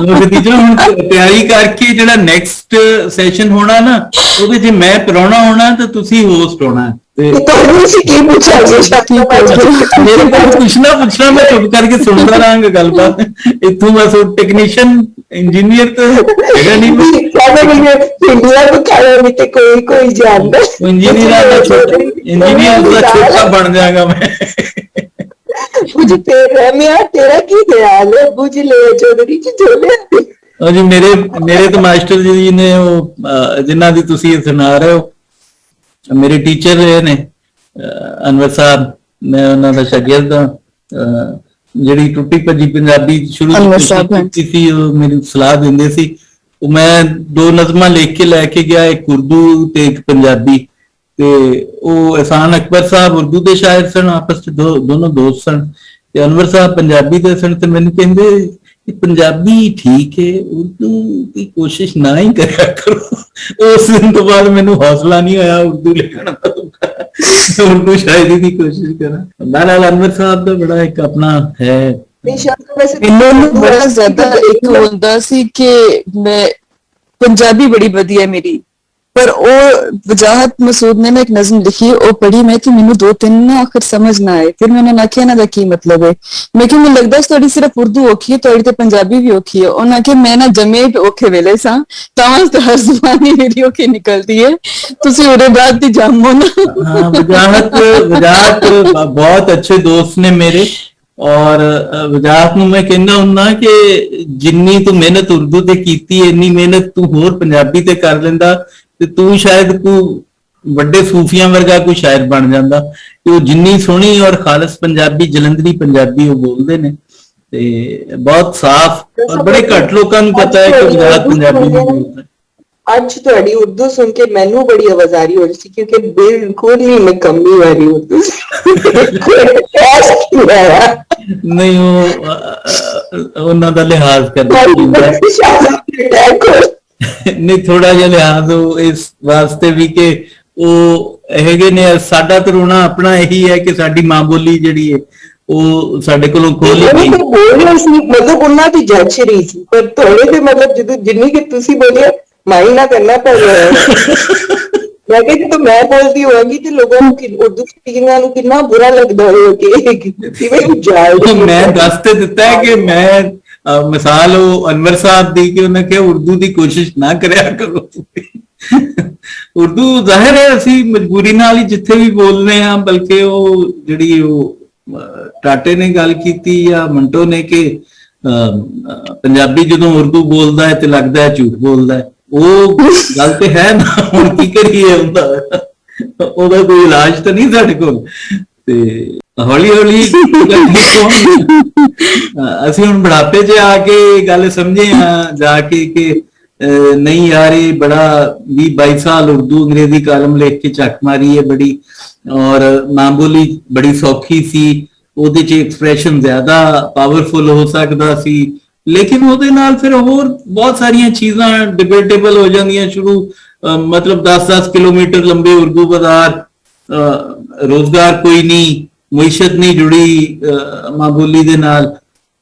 ਖਦੀਜਾ ਹੁਣ ਤਿਆਰੀ ਕਰਕੇ ਜਿਹੜਾ ਨੈਕਸਟ ਸੈਸ਼ਨ ਹੋਣਾ ਨਾ ਉਹਦੇ ਜੇ ਮੈਂ ਪ੍ਰਾਹੁਣਾ ਹੋਣਾ ਤਾਂ ਤੁਸੀਂ ਹੋਸਟ ਹੋਣਾ। ਤੇ ਮੇਰੇ ਕੋਲ ਪੁੱਛਣਾ ਮੈਂ ਚੁੱਪ ਕਰਕੇ ਸੁਣਦਾ ਰਹਾਂਗਾ ਗੱਲਬਾਤ। ਇੱਥੋਂ ਬਸ ਟੈਕਨੀਸ਼ੀਅਨ ਇੰਜੀਨੀਅਰ ਤਾਂ ਹੈਗਾ ਨਹੀਂ, ਕੋਈ ਜਾਣਦਾ ਇੰਜੀਨੀਅਰ ਦਾ ਛੋਟਾ ਬਣ ਜਾਗਾ ਮੈਂ। ਕੁਝ ਤੇਰਾ ਕੀ ਖਿਆਲ ਹੈ? ਬੁਝ ਲੈ ਚੌਧਰੀ ਜੀ ਝੋਲੇ। ਜੀ ਮੇਰੇ ਤਾਂ ਮਾਸਟਰ ਜੀ ਨੇ ਉਹ ਜਿਨ੍ਹਾਂ ਦੀ ਤੁਸੀਂ ਸੁਣਾ ਰਹੇ ਹੋ, ਮੇਰੇ ਟੀਚਰ ਰਹੇ ਨੇ ਅਨਵਰ ਸਾਹਿਬ, ਮੈਂ ਉਹਨਾਂ ਦਾ ਸ਼ਾਗਿਰਦ ਹਾਂ। ਜਿਹੜੀ ਟੁੱਟੀ ਭੱਜੀ ਪੰਜਾਬੀ ਸ਼ੁਰੂ ਕੀਤੀ ਸੀ ਉਹ ਮੈਨੂੰ ਸਲਾਹ ਦਿੰਦੇ ਸੀ। ਉਹ ਮੈਂ 2 ਨਜ਼ਮਾਂ ਲਿਖ ਕੇ ਲੈ ਕੇ ਗਿਆ, ਇੱਕ ਉਰਦੂ ਤੇ ਇੱਕ ਪੰਜਾਬੀ। ਤੇ ਉਹ ਅਹਿਸਾਨ ਅਕਬਰ ਸਾਹਿਬ ਉਰਦੂ ਦੇ ਸ਼ਾਇਰ ਸਨ, ਆਪਸ ਚ ਦੋਨੋਂ ਦੋਸਤ ਸਨ, ਤੇ ਅਨਵਰ ਸਾਹਿਬ ਪੰਜਾਬੀ ਦੇ ਸਨ। ਤੇ ਮੈਨੂੰ ਕਹਿੰਦੇ ਕਿ ਪੰਜਾਬੀ ਠੀਕ ਹੈ, ਉਰਦੂ ਦੀ ਕੋਸ਼ਿਸ਼ ਨਾ ਹੀ ਕਰਿਆ ਕਰੋ। ਉਸ ਦਿਨ ਤੋਂ ਬਾਅਦ ਮੈਨੂੰ ਹੌਸਲਾ ਨਹੀਂ ਆਇਆ ਉਰਦੂ ਲਿਖਣ ਦਾ, ਉਰਦੂ ਸ਼ਾਇਰੀ ਦੀ ਕੋਸ਼ਿਸ਼ ਕਰਾਂ। ਬਹਰਹਾਲ ਅਨਵਰ ਸਾਹਿਬ ਦਾ ਬੜਾ ਇੱਕ ਆਪਣਾ ਹੈ। ਮੈਨੂੰ ਬੜਾ ਜ਼ਿਆਦਾ ਇੱਕ ਹੁੰਦਾ ਸੀ ਕਿ ਮੈਂ ਪੰਜਾਬੀ ਬੜੀ ਵਧੀਆ ਮੇਰੀ, ਪਰ ਉਹ ਵਜਾਹਤ ਮਸੂਦ ਨੇ ਮੈਂ ਇੱਕ ਨਜ਼ਮ ਲਿਖੀ, ਉਹ ਪੜ੍ਹੀ ਮੈਂ ਕਿ ਮੈਨੂੰ 2-3 ਨਾ ਆਖਰ ਸਮਝ ਨਾ ਆਏ। ਫਿਰ ਮੈਨੂੰ ਆਖਿਆ ਇਹਨਾਂ ਦਾ ਕੀ ਮਤਲਬ ਹੈ। ਮੈਂ ਕਿਹਾ ਮੈਨੂੰ ਲੱਗਦਾ ਤੁਹਾਡੀ ਸਿਰਫ ਉਰਦੂ ਔਖੀ ਹੈ, ਤੁਹਾਡੀ ਤੇ ਪੰਜਾਬੀ ਵੀ ਔਖੀ ਹੈ। ਉਹਨਾਂ ਆਖਿਆ ਮੈਂ ਨਾ ਜੰਮੇ ਔਖੇ ਵੇਲੇ ਸਾਂ, ਤਾਂ ਹਰ ਜ਼ੁਬਾਨੀ ਮੇਰੀ ਔਖੀ ਨਿਕਲਦੀ ਹੈ, ਤੁਸੀਂ ਉਹਦੇ ਬਾਅਦ ਦੀ ਜੰਮੋ ਨਾ। ਹਾਂ, ਵਜਾਹਤ ਬਹੁਤ ਅੱਛੇ ਦੋਸਤ ਨੇ ਮੇਰੇ, ਔਰ ਵਜਾਹਤ ਨੂੰ ਮੈਂ ਕਹਿੰਦਾ ਹੁੰਦਾ ਕਿ ਜਿੰਨੀ ਤੂੰ ਮਿਹਨਤ ਉਰਦੂ ਤੇ ਕੀਤੀ, ਇੰਨੀ ਮਿਹਨਤ ਤੂੰ ਹੋਰ ਪੰਜਾਬੀ ਤੇ ਕਰ ਲੈਂਦਾ ਤੇ ਤੂੰ ਸ਼ਾਇਦ ਕੋਈ ਵੱਡੇ ਸੂਫੀਆਂ ਵਰਗਾ ਕੋਈ ਸ਼ਾਇਰ ਬਣ ਜਾਂਦਾ। ਤੇ ਉਹ ਜਿੰਨੀ ਸੋਹਣੀ ਔਰ ਖਾਲਸ ਪੰਜਾਬੀ, ਜਲੰਧਰੀ ਪੰਜਾਬੀ ਉਹ ਬੋਲਦੇ ਨੇ, ਤੇ ਬਹੁਤ ਸਾਫ਼, ਔਰ ਬੜੇ ਘੱਟ ਲੋਕਾਂ ਨੂੰ ਪਤਾ ਹੈ ਕਿ ਵਜਾਹਤ ਪੰਜਾਬੀ ਨਹੀਂ ਬੋਲਦਾ। ਅੱਜ ਤੁਹਾਡੀ ਉਰਦੂ ਸੁਣ ਕੇ ਮੈਨੂੰ ਬੜੀ ਆਵਾਜ਼ਾਰੀ ਹੋ ਰਹੀ ਸੀ, ਕਿਉਂਕਿ ਬਿਲਕੁਲ ਹੀ ਨਿਕੰਮੀ ਵਾਲੀ ਉਰਦੂ ਨਹੀਂ, ਉਹ ਉਹਨਾਂ ਦਾ ਲਿਹਾਜ਼ ਕਰਦਾ ਨਹੀਂ, ਥੋੜਾ ਜਿਹਾ ਲਿਹਾਜ਼ ਇਸ ਵਾਸਤੇ ਵੀ ਕਿ ਉਹ ਹੈਗੇ ਨੇ। ਸਾਡਾ ਤਾਂ ਰੋਣਾ ਆਪਣਾ ਇਹੀ ਹੈ ਕਿ ਸਾਡੀ ਮਾਂ ਬੋਲੀ ਜਿਹੜੀ ਹੈ ਉਹ ਸਾਡੇ ਕੋਲੋਂ ਖੋਲੀ ਗਈ। ਮਤਲਬ ਉਹਨਾਂ ਦੀ ਜੱਜਰੀ ਸੀ, ਪਰ ਥੋੜੇ ਦੇ ਮਤਲਬ ਜਦੋਂ ਜਿੰਨੀ ਕਿ ਤੁਸੀਂ ਬੋਲਿਆ ਮਾਈ ਨਾ ਕਰਨਾ ਪੈ ਰਿਹਾ। ਮੈਂ ਕਿਹਾ ਜਦੋਂ ਮੈਂ ਬੋਲਦੀ ਹੋਵਾਂਗੀ ਤੇ ਲੋਕਾਂ ਨੂੰ ਉਰਦੂ ਸਪੀਕਿੰਗਾਂ ਨੂੰ ਕਿੰਨਾ ਬੁਰਾ ਲੱਗਦਾ ਹੋਵੇਗਾ ਕਿ ਕਿਵੇਂ ਜਾਲ। ਮੈਂ ਦੱਸ ਤੇ ਦਿੱਤਾ ਹੈ ਕਿ ਮੈਂ ਮਿਸਾਲ ਉਹ ਅਨਵਰ ਸਾਹਿਬ ਦੀ ਕਿ ਉਹਨਾਂ ਕਿਹਾ ਉਰਦੂ ਦੀ ਕੋਸ਼ਿਸ਼ ਨਾ ਕਰਿਆ ਕਰੋ। ਉਰਦੂ ਜ਼ਾਹਿਰ ਹੈ ਅਸੀਂ ਮਜਬੂਰੀ ਨਾਲ ਹੀ ਜਿੱਥੇ ਵੀ ਬੋਲਦੇ ਹਾਂ, ਬਲਕਿ ਉਹ ਜਿਹੜੀ ਉਹ ਟਾਟੇ ਨੇ ਗੱਲ ਕੀਤੀ ਜਾਂ ਮੰਟੋ ਨੇ ਕਿ ਪੰਜਾਬੀ ਜਦੋਂ ਉਰਦੂ ਬੋਲਦਾ ਹੈ ਤੇ ਲੱਗਦਾ ਹੈ ਝੂਠ ਬੋਲਦਾ ਹੈ, ਉਹ ਗੱਲ ਤੇ ਹੈ ਨਾ। ਹੁਣ ਕੀ ਕਰੀਏ, ਉਹਦਾ ਕੋਈ ਇਲਾਜ ਤਾਂ ਨਹੀਂ ਸਾਡੇ ਕੋਲ। ਤੇ ਹੌਲੀ ਹੌਲੀ ਅਸੀਂ ਹੁਣ ਬੁਢਾਪੇ 'ਚ ਆ ਕੇ ਗੱਲ ਸਮਝੇ ਹਾਂ ਜਾ ਕੇ ਕਿ ਨਹੀਂ ਯਾਰ ਇਹ ਬੜਾ 20-22 ਸਾਲ ਉਰਦੂ ਅੰਗਰੇਜ਼ੀ ਕਾਲਮ ਲਿਖ ਕੇ ਚੱਕ ਮਾਰੀ ਹੈ ਬੜੀ, ਔਰ ਮਾਂ ਬੋਲੀ ਬੜੀ ਸੌਖੀ ਸੀ, ਉਹਦੇ 'ਚ ਐਕਸਪ੍ਰੈਸ਼ਨ ਜ਼ਿਆਦਾ ਪਾਵਰਫੁਲ ਹੋ ਸਕਦਾ ਸੀ, ਲੇਕਿਨ ਉਹਦੇ ਨਾਲ ਫਿਰ ਹੋਰ ਬਹੁਤ ਸਾਰੀਆਂ ਚੀਜ਼ਾਂ ਡਿਬੇਟੇਬਲ ਹੋ ਜਾਂਦੀਆਂ ਸ਼ੁਰੂ। ਮਤਲਬ 10-10 ਕਿਲੋਮੀਟਰ ਲੰਬੇ ਉਰਦੂ ਬਾਜ਼ਾਰ, ਰੋਜ਼ਗਾਰ ਕੋਈ ਨਹੀਂ, ਮੁਈਸ਼ਤ ਨਹੀਂ ਜੁੜੀ ਮਾਂ ਬੋਲੀ ਦੇ ਨਾਲ,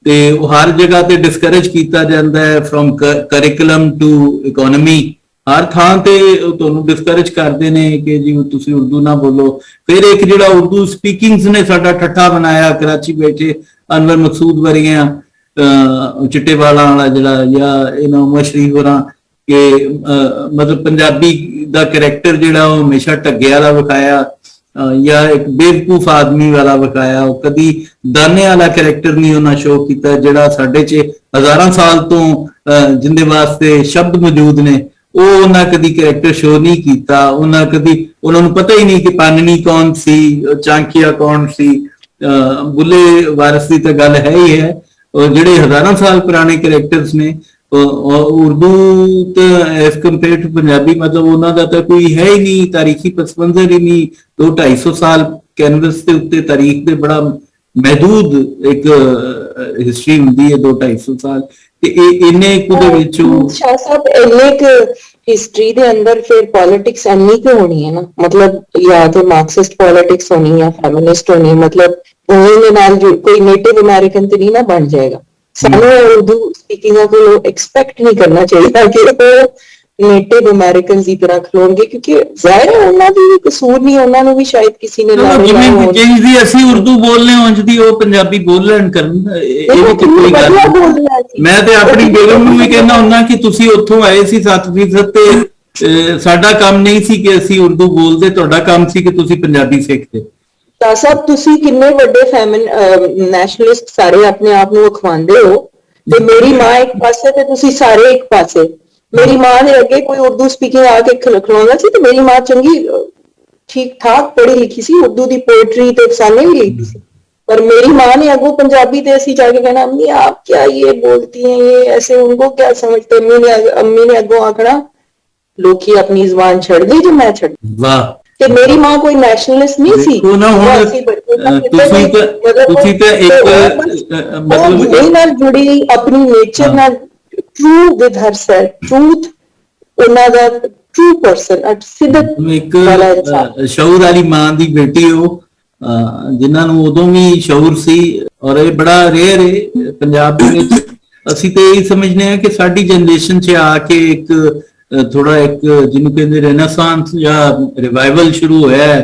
ਤੇ ਉਹ ਹਰ ਜਗ੍ਹਾ ਤੇ ਡਿਸਕਰੇਜ ਕੀਤਾ ਜਾਂਦਾ ਹੈ ਫਰੋਮ ਕਰਿਕੂਲਮ ਟੂ ਇਕਨੋਮੀ। ਹਰ ਥਾਂ ਤੇ ਤੁਹਾਨੂੰ ਡਿਸਕਰੇਜ ਕਰਦੇ ਨੇ ਕਿ ਜੀ ਤੁਸੀਂ ਉਰਦੂ ਨਾ ਬੋਲੋ। ਫਿਰ ਇੱਕ ਜਿਹੜਾ ਉਰਦੂ ਸਪੀਕਿੰਗਸ ਨੇ ਸਾਡਾ ਠੱਠਾ ਬਣਾਇਆ, ਕਰਾਚੀ ਬੈਠੇ ਅਨਵਰ ਮਕਸੂਦ ਵਰਗਿਆਂ, ਚਿੱਟੇ ਵਾਲਾਂ ਵਾਲਾ ਜਿਹੜਾ, ਜਾਂ ਇਹਨਾਂ ਮਸ਼ਰੀ ਹੋਰਾਂ, ਕਿ ਮਤਲਬ ਪੰਜਾਬੀ ਦਾ ਕਰੈਕਟਰ ਜਿਹੜਾ ਉਹ ਹਮੇਸ਼ਾ ਢੱਗੇ ਵਾਲਾ ਵਿਖਾਇਆ ਜਾਂ ਇੱਕ ਬੇਵਕੂਫ ਆਦਮੀ ਵਾਲਾ ਵਿਖਾਇਆ। ਉਹ ਕਦੀ ਦਾਨੇ ਵਾਲਾ ਕਰੈਕਟਰ ਨਹੀਂ ਉਹਨਾਂ ਸ਼ੋਅ ਕੀਤਾ ਜਿਹੜਾ ਸਾਡੇ 'ਚ ਹਜ਼ਾਰਾਂ ਸਾਲ ਤੋਂ ਜਿੰਦੇ ਵਾਸਤੇ ਸ਼ਬਦ ਮੌਜੂਦ ਨੇ, ਉਹ ਉਹਨਾਂ ਕਦੀ ਕਰੈਕਟਰ ਸ਼ੋਅ ਨਹੀਂ ਕੀਤਾ। ਉਹਨਾਂ ਨੂੰ ਪਤਾ ਹੀ ਨਹੀਂ ਕਿ ਪਾਨਣੀ ਕੌਣ ਸੀ, ਚਾਂਕਿਆ ਕੌਣ ਸੀ। ਬੁੱਲੇ ਵਾਰਿਸ ਦੀ ਤਾਂ ਗੱਲ ਹੈ ਹੀ ਹੈ। ਜਿਹੜੇ ਹਜ਼ਾਰਾਂ ਸਾਲ ਪੁਰਾਣੇ ਕਰੈਕਟਰਸ ਨੇ ਉਰਦੂ ਤਾਂ ਐਸ ਕੰਪੇਅਰ ਟੂ ਪੰਜਾਬੀ, ਮਤਲਬ ਉਹਨਾਂ ਦਾ ਤਾਂ ਕੋਈ ਹੈ ਹੀ ਨਹੀਂ, ਤਾਰੀਖੀ ਪਸ ਮੰਜ਼ਰ ਹੀ ਨਹੀਂ। 200-250 ਸਾਲ ਕੈਨਵਸ ਦੇ ਉੱਤੇ ਤਾਰੀਖ ਦੇ ਬੜਾ ਮਹਿਦੂਦ ਇੱਕ ਹਿਸਟਰੀ ਹੁੰਦੀ ਹੈ, 200-250 ਸਾਲ। ਤੇ ਇੰਨੇ ਕੁ ਦੇ ਵਿੱਚ ਸ਼ਾਹ ਸਾਹਿਬ ਇੰਨੇ ਕੁ ਹਿਸਟਰੀ ਦੇ ਅੰਦਰ ਫਿਰ ਪੋਲਿਟਿਕਸ ਇੰਨੀ ਕੁ ਹੋਣੀ ਹੈ ਨਾ, ਮਤਲਬ ਜਾਂ ਤੇ ਮਾਰਕਸਿਸਟ ਪੋਲਿਟਿਕਸ ਹੋਣੀ ਹੈ, ਫੈਮਿਨਿਸਟ ਹੋਣੀ, ਮਤਲਬ ਉਹਦੇ ਨਾਲ ਕੋਈ ਨੇਟਿਵ ਅਮਰੀਕਨ ਤੇ ਨਹੀਂ ਨਾ ਬਣ ਜਾਏਗਾ। ਸਾਨੂੰ ਉਰਦੂ ਸਪੀਕਿੰਗਾਂ ਕੋਲੋਂ ਐਕਸਪੈਕਟ ਨਹੀਂ ਕਰਨਾ ਚਾਹੀਦਾ ਕਿ ਉਹ ਨੇਟਿਵ ਅਮਰੀਕਨ ਦੀ ਤਰ੍ਹਾਂ ਖਲੋਣਗੇ, ਕਿਉਂਕਿ ਜ਼ਾਹਿਰ ਹੈ ਉਹਨਾਂ ਦੀ ਵੀ ਕਸੂਰ ਨਹੀਂ, ਉਹਨਾਂ ਨੂੰ ਵੀ ਸ਼ਾਇਦ ਕਿਸੇ ਨੇ ਜਿਵੇਂ ਅਸੀਂ ਉਰਦੂ ਬੋਲਨੇ ਉਂਝ ਦੀ ਉਹ ਪੰਜਾਬੀ ਬੋਲਣ ਕਰਨ। ਮੈਂ ਤੇ ਆਪਣੀ ਬੇਗਮ ਨੂੰ ਵੀ ਕਹਿੰਦਾ ਹੁੰਦਾ ਕਿ ਤੁਸੀਂ ਉੱਥੋਂ ਆਏ ਸੀ 7% ਤੇ ਸਾਡਾ ਕੰਮ ਨਹੀਂ ਸੀ ਕਿ ਅਸੀਂ ਉਰਦੂ ਬੋਲਦੇ, ਤੁਹਾਡਾ ਕੰਮ ਸੀ ਕਿ ਤੁਸੀਂ ਪੰਜਾਬੀ ਸਿੱਖਦੇ। ਤਾਂ ਸਭ ਤੁਸੀਂ ਕਿੰਨੇ ਵੱਡੇ ਨੈਸ਼ਨਲਿਸਟ ਸਾਰੇ ਆਪਣੇ ਆਪ ਨੂੰ ਅਖਵਾਉਂਦੇ ਹੋ, ਤੇ ਮੇਰੀ ਮਾਂ ਇੱਕ ਪਾਸੇ ਤੇ ਤੁਸੀਂ ਸਾਰੇ ਇੱਕ ਪਾਸੇ। ਮੇਰੀ ਮਾਂ ਦੇ ਅੱਗੇ ਕੋਈ ਉਰਦੂ ਸਪੀਕਿੰਗ ਆ ਕੇ ਖਲੋਂਦਾ ਸੀ ਤੇ ਮੇਰੀ ਮਾਂ ਚੰਗੀ ਠੀਕ ਠਾਕ ਪੜ੍ਹੀ ਲਿਖੀ ਸੀ, ਉਰਦੂ ਦੀ ਪੋਇਟਰੀ ਤੇ ਅਫਸਾਨੇ ਵੀ ਲਿਖਦੀ ਸੀ, पर मेरी माँ ने अगो पंजाबी ते ऐसी जाके कहना अम्मी आप क्या ये बोलती हैं, ये ऐसे, उनको क्या समझते। अम्मी ने अगो आखना लोग अपनी जुबान छड़ दी जो मैं छड़। वाह। ਤੇ ਮੇਰੀ ਮਾਂ ਕੋਈ ਨੈਸ਼ਨਲਿਸਟ ਨਹੀਂ ਸੀ। ਮਤਲਬ ਇਹ ਨਾਲ ਜੁੜੀ ਆਪਣੀ ਨੇਚਰ ਨਾਲ, ਟਰੂ ਵਿਦ ਹਰਸੈਲਫ, ਟਰੂਥ, ਉਹਨਾਂ ਦਾ ਟਰੂ ਪਰਸਨ, ਸਿੱਧਕ ਵਾਲਾ ਇਨਸਾਨ, ਸ਼ਊਰ ਵਾਲੀ ਮਾਂ ਦੀ ਬੇਟੀ ਉਹ, ਜਿਨ੍ਹਾਂ ਨੂੰ ਉਦੋਂ ਵੀ ਸ਼ਊਰ ਸੀ। ਔਰ ਇਹ ਬੜਾ ਰੇਅਰ ਹੈ ਪੰਜਾਬ ਦੇ ਵਿੱਚ। ਅਸੀਂ ਤੇ ਇਹ ਸਮਝਦੇ ਹਾਂ ਕਿ ਸਾਡੀ ਜਨਰੇਸ਼ਨ 'ਚ ਆ ਕੇ ਇੱਕ ਥੋੜਾ ਇੱਕ ਜਿਹਨੂੰ ਕਹਿੰਦੇ ਰੇਨੇਸਾਂਸ ਜਾਂ ਰਿਵਾਈਵਲ ਸ਼ੁਰੂ ਹੋਇਆ ਹੈ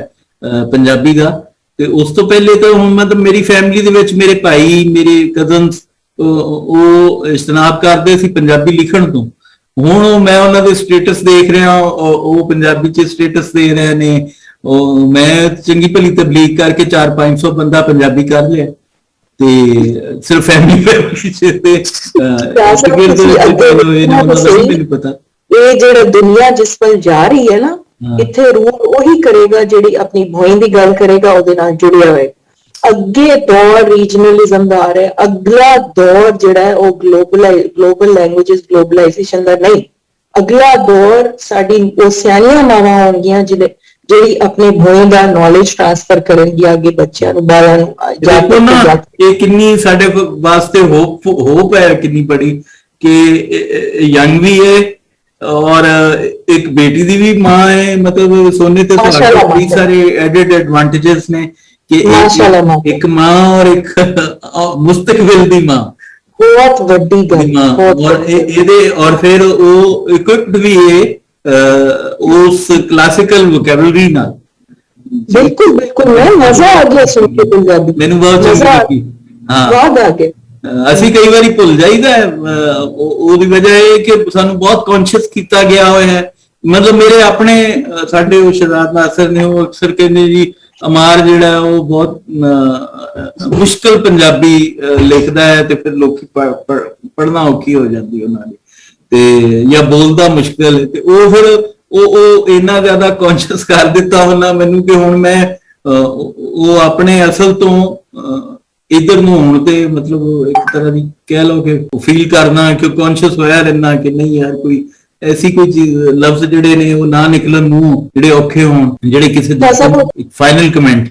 ਪੰਜਾਬੀ ਦਾ। ਤੇ ਉਸ ਤੋਂ ਪਹਿਲੇ ਤਾਂ ਹੁਣ ਮਤਲਬ ਮੇਰੀ ਫੈਮਿਲੀ ਦੇ ਵਿੱਚ ਮੇਰੇ ਭਾਈ, ਮੇਰੇ ਕਜ਼ਨਸ ਉਹ ਇਸ਼ਤਨਾਬ ਕਰਦੇ ਸੀ ਪੰਜਾਬੀ ਲਿਖਣ ਤੋਂ। ਹੁਣ ਮੈਂ ਉਹਨਾਂ ਦੇ ਸਟੇਟਸ ਦੇਖ ਰਿਹਾ, ਉਹ ਪੰਜਾਬੀ 'ਚ ਸਟੇਟਸ ਦੇ ਰਹੇ ਨੇ। ਉਹ ਮੈਂ ਚੰਗੀ ਭਲੀ ਤਬਲੀਗ ਕਰਕੇ 400-500 ਬੰਦਾ ਪੰਜਾਬੀ ਕਰ ਲਿਆ ਤੇ ਸਿਰਫ ਫੈਮਿਲੀ 'ਚ ਤੇ ਮੈਨੂੰ ਪਤਾ। ਇਹ ਜਿਹੜਾ ਦੁਨੀਆ ਜਿਸ ਵੱਲ ਜਾ ਰਹੀ ਹੈ ਨਾ, ਇੱਥੇ ਰੂਲ ਉਹੀ ਕਰੇਗਾ ਜਿਹੜੀ ਆਪਣੀ ਭੋਇੰ ਦੀ ਗੱਲ ਕਰੇਗਾ, ਉਹਦੇ ਨਾਲ ਜੁੜਿਆ ਹੋਏ। ਅੱਗੇ ਦੌਰ ਰੀਜਨਲਿਜ਼ਮ ਦਾ ਆ ਰਿਹਾ, ਅਗਲਾ ਦੌਰ ਜਿਹੜਾ ਹੈ ਉਹ ਗਲੋਬਲ ਲੈਂਗੁਏਜਸ ਗਲੋਬਲਾਈਜੇਸ਼ਨ ਦਾ ਨਹੀਂ। ਅਗਲਾ ਦੌਰ ਸਾਡੀ ਉਹ ਸਿਆਣੀਆਂ ਮਾਵਾਂ ਹੋਣਗੀਆਂ ਜਿਹੜੀ ਆਪਣੇ ਭੋਇੰ ਦਾ ਨੌਲੇਜ ਟ੍ਰਾਂਸਫਰ ਕਰਨਗੀਆਂ ਅੱਗੇ ਬੱਚਿਆਂ ਨੂੰ, ਬਾਲਾਂ ਨੂੰ। ਇਹ ਕਿੰਨੀ ਸਾਡੇ ਵਾਸਤੇ ਹੋਪ ਹੈ, ਕਿੰਨੀ ਬੜੀ ਕਿ ਯੰਗ ਵੀ ਹੈ और एक बेटी दी भी माँ है। मतलब सोने ते कई सारे एडेड एडवांटेजेस ने कि एक माँ और एक मुस्तकबिल दी माँ, बहुत बड़ी माँ। और फिर वो इक्विप्ड भी है उस क्लासिकल वोकैबुलरी नाल। बिल्कुल बिल्कुल, मैं मजा आ गया सुन के पंजाबी, मैंने बहुत चंगी लगी। हाँ, बहुत आ गया। ਅਸੀਂ ਕਈ ਵਾਰੀ ਭੁੱਲ ਜਾਈਦਾ ਉਹਦੀ ਵਜ੍ਹਾ ਇਹ ਕਿ ਸਾਨੂੰ ਬਹੁਤ ਕੌਨਸ਼ੀਅਸ ਕੀਤਾ ਗਿਆ ਹੋਇਆ ਹੈ। ਮਤਲਬ ਮੇਰੇ ਆਪਣੇ ਸਾਡੇ ਉਹ ਸ਼ਹਜ਼ਾਦ ਨਾਸਰ ਨੇ ਉਹ ਅਕਸਰ ਕਹਿੰਦੇ ਜੀ ਅਮਾਰ ਜਿਹੜਾ ਉਹ ਬਹੁਤ ਮੁਸ਼ਕਲ ਪੰਜਾਬੀ ਲਿਖਦਾ ਹੈ ਤੇ ਫਿਰ ਲੋਕੀ ਪੜ੍ਹਨਾ ਔਖੀ ਹੋ ਜਾਂਦੀ ਉਹਨਾਂ ਦੀ ਤੇ ਜਾਂ ਬੋਲਦਾ ਮੁਸ਼ਕਲ ਹੈ ਤੇ ਉਹ ਫਿਰ ਉਹ ਇੰਨਾ ਜ਼ਿਆਦਾ ਕੌਨਸ਼ੀਅਸ ਕਰ ਦਿੱਤਾ ਉਹਨਾਂ ਮੈਨੂੰ ਕਿ ਹੁਣ ਮੈਂ ਉਹ ਆਪਣੇ ਅਸਲ ਤੋਂ ਇਧਰ ਨੂੰ ਹੋਣ ਤੇ ਮਤਲਬ ਇੱਕ ਤਰ੍ਹਾਂ ਦੀ ਕਹਿ ਲਓ ਕਿ ਫੀਲ ਕਰਨਾ ਕਿ ਕੌਨਸ਼ੀਅਸ ਹੋਇਆ ਰਹਿਣਾ ਕਿ ਨਹੀਂ ਯਾਰ ਕੋਈ ਐਸੀ ਕੋਈ ਚੀਜ਼ ਲਫ਼ਜ਼ ਜਿਹੜੇ ਨੇ ਉਹ ਨਾ ਨਿਕਲਣ ਮੂੰਹ ਜਿਹੜੇ ਔਖੇ ਹੋਣ ਜਿਹੜੇ ਕਿਸੇ ਇੱਕ ਫਾਈਨਲ ਕਮੈਂਟ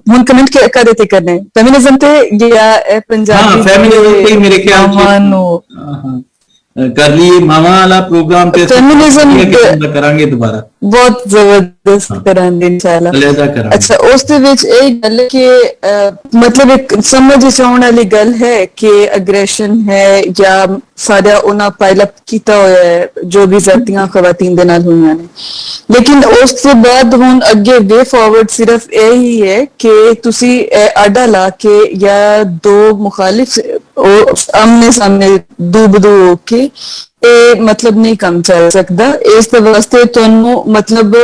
ਹੁਣ ਕਮੈਂਟ ਕਦੇ ਤੇ ਕਰਨੇ ਫੈਮਿਨਿਜ਼ਮ ਤੇ ਜਾਂ ਪੰਜਾਬੀ ਹਾਂ ਫੈਮਿਨਿਜ਼ਮ ਤੇ ਮੇਰੇ ਖਿਆਲ ਚ ਕਰ ਲਈਏ ਮਾਵਾਂ ਵਾਲਾ ਪ੍ਰੋਗਰਾਮ ਤੇ ਫੈਮਿਨਿਜ਼ਮ ਕਰਾਂਗੇ ਦੁਬਾਰਾ ਬਹੁਤ ਜ਼ਬਰਦਸਤ ਕਰਾਂਗੇ ਇਨਸ਼ਾਅੱਲਾ ਅੱਛਾ ਉਸ ਦੇ ਵਿੱਚ ਇਹ ਗੱਲ ਕਿ ਮਤਲਬ ਇੱਕ ਸਮਝ ਆਉਣ ਵਾਲੀ ਗੱਲ ਹੈ ਕਿ ਅਗਰੈਸ਼ਨ ਹੈ ਜਾਂ ਸਾਡਾ ਉਹਨਾਂ ਪਾਇਲ ਅਪ ਕੀਤਾ ਹੋਇਆ ਹੈ ਜੋ ਵੀ ਜ਼ਰਤੀਆਂ ਖਵਾਤੀਨ ਦੇ ਨਾਲ ਹੋਈਆਂ ਨੇ ਲੇਕਿਨ ਉਸ ਤੋਂ ਬਾਅਦ ਹੁਣ ਅੱਗੇ ਵੇ ਫਾਰਵਰਡ ਸਿਰਫ ਇਹ ਹੀ ਹੈ ਕਿ ਤੁਸੀਂ ਆਡਾ ਲਾ ਕੇ ਜਾਂ ਦੋ ਮੁਖਾਲਿਫ ਆਮਨੇ ਸਾਹਮਣੇ ਦੂਬਦੂ ਹੋ ਕੇ ਇਹ ਮਤਲਬ ਨਹੀਂ ਕੰਮ ਚੱਲ ਸਕਦਾ ਇਸ ਦੇ ਵਾਸਤੇ ਤੁਹਾਨੂੰ ਮਤਲਬ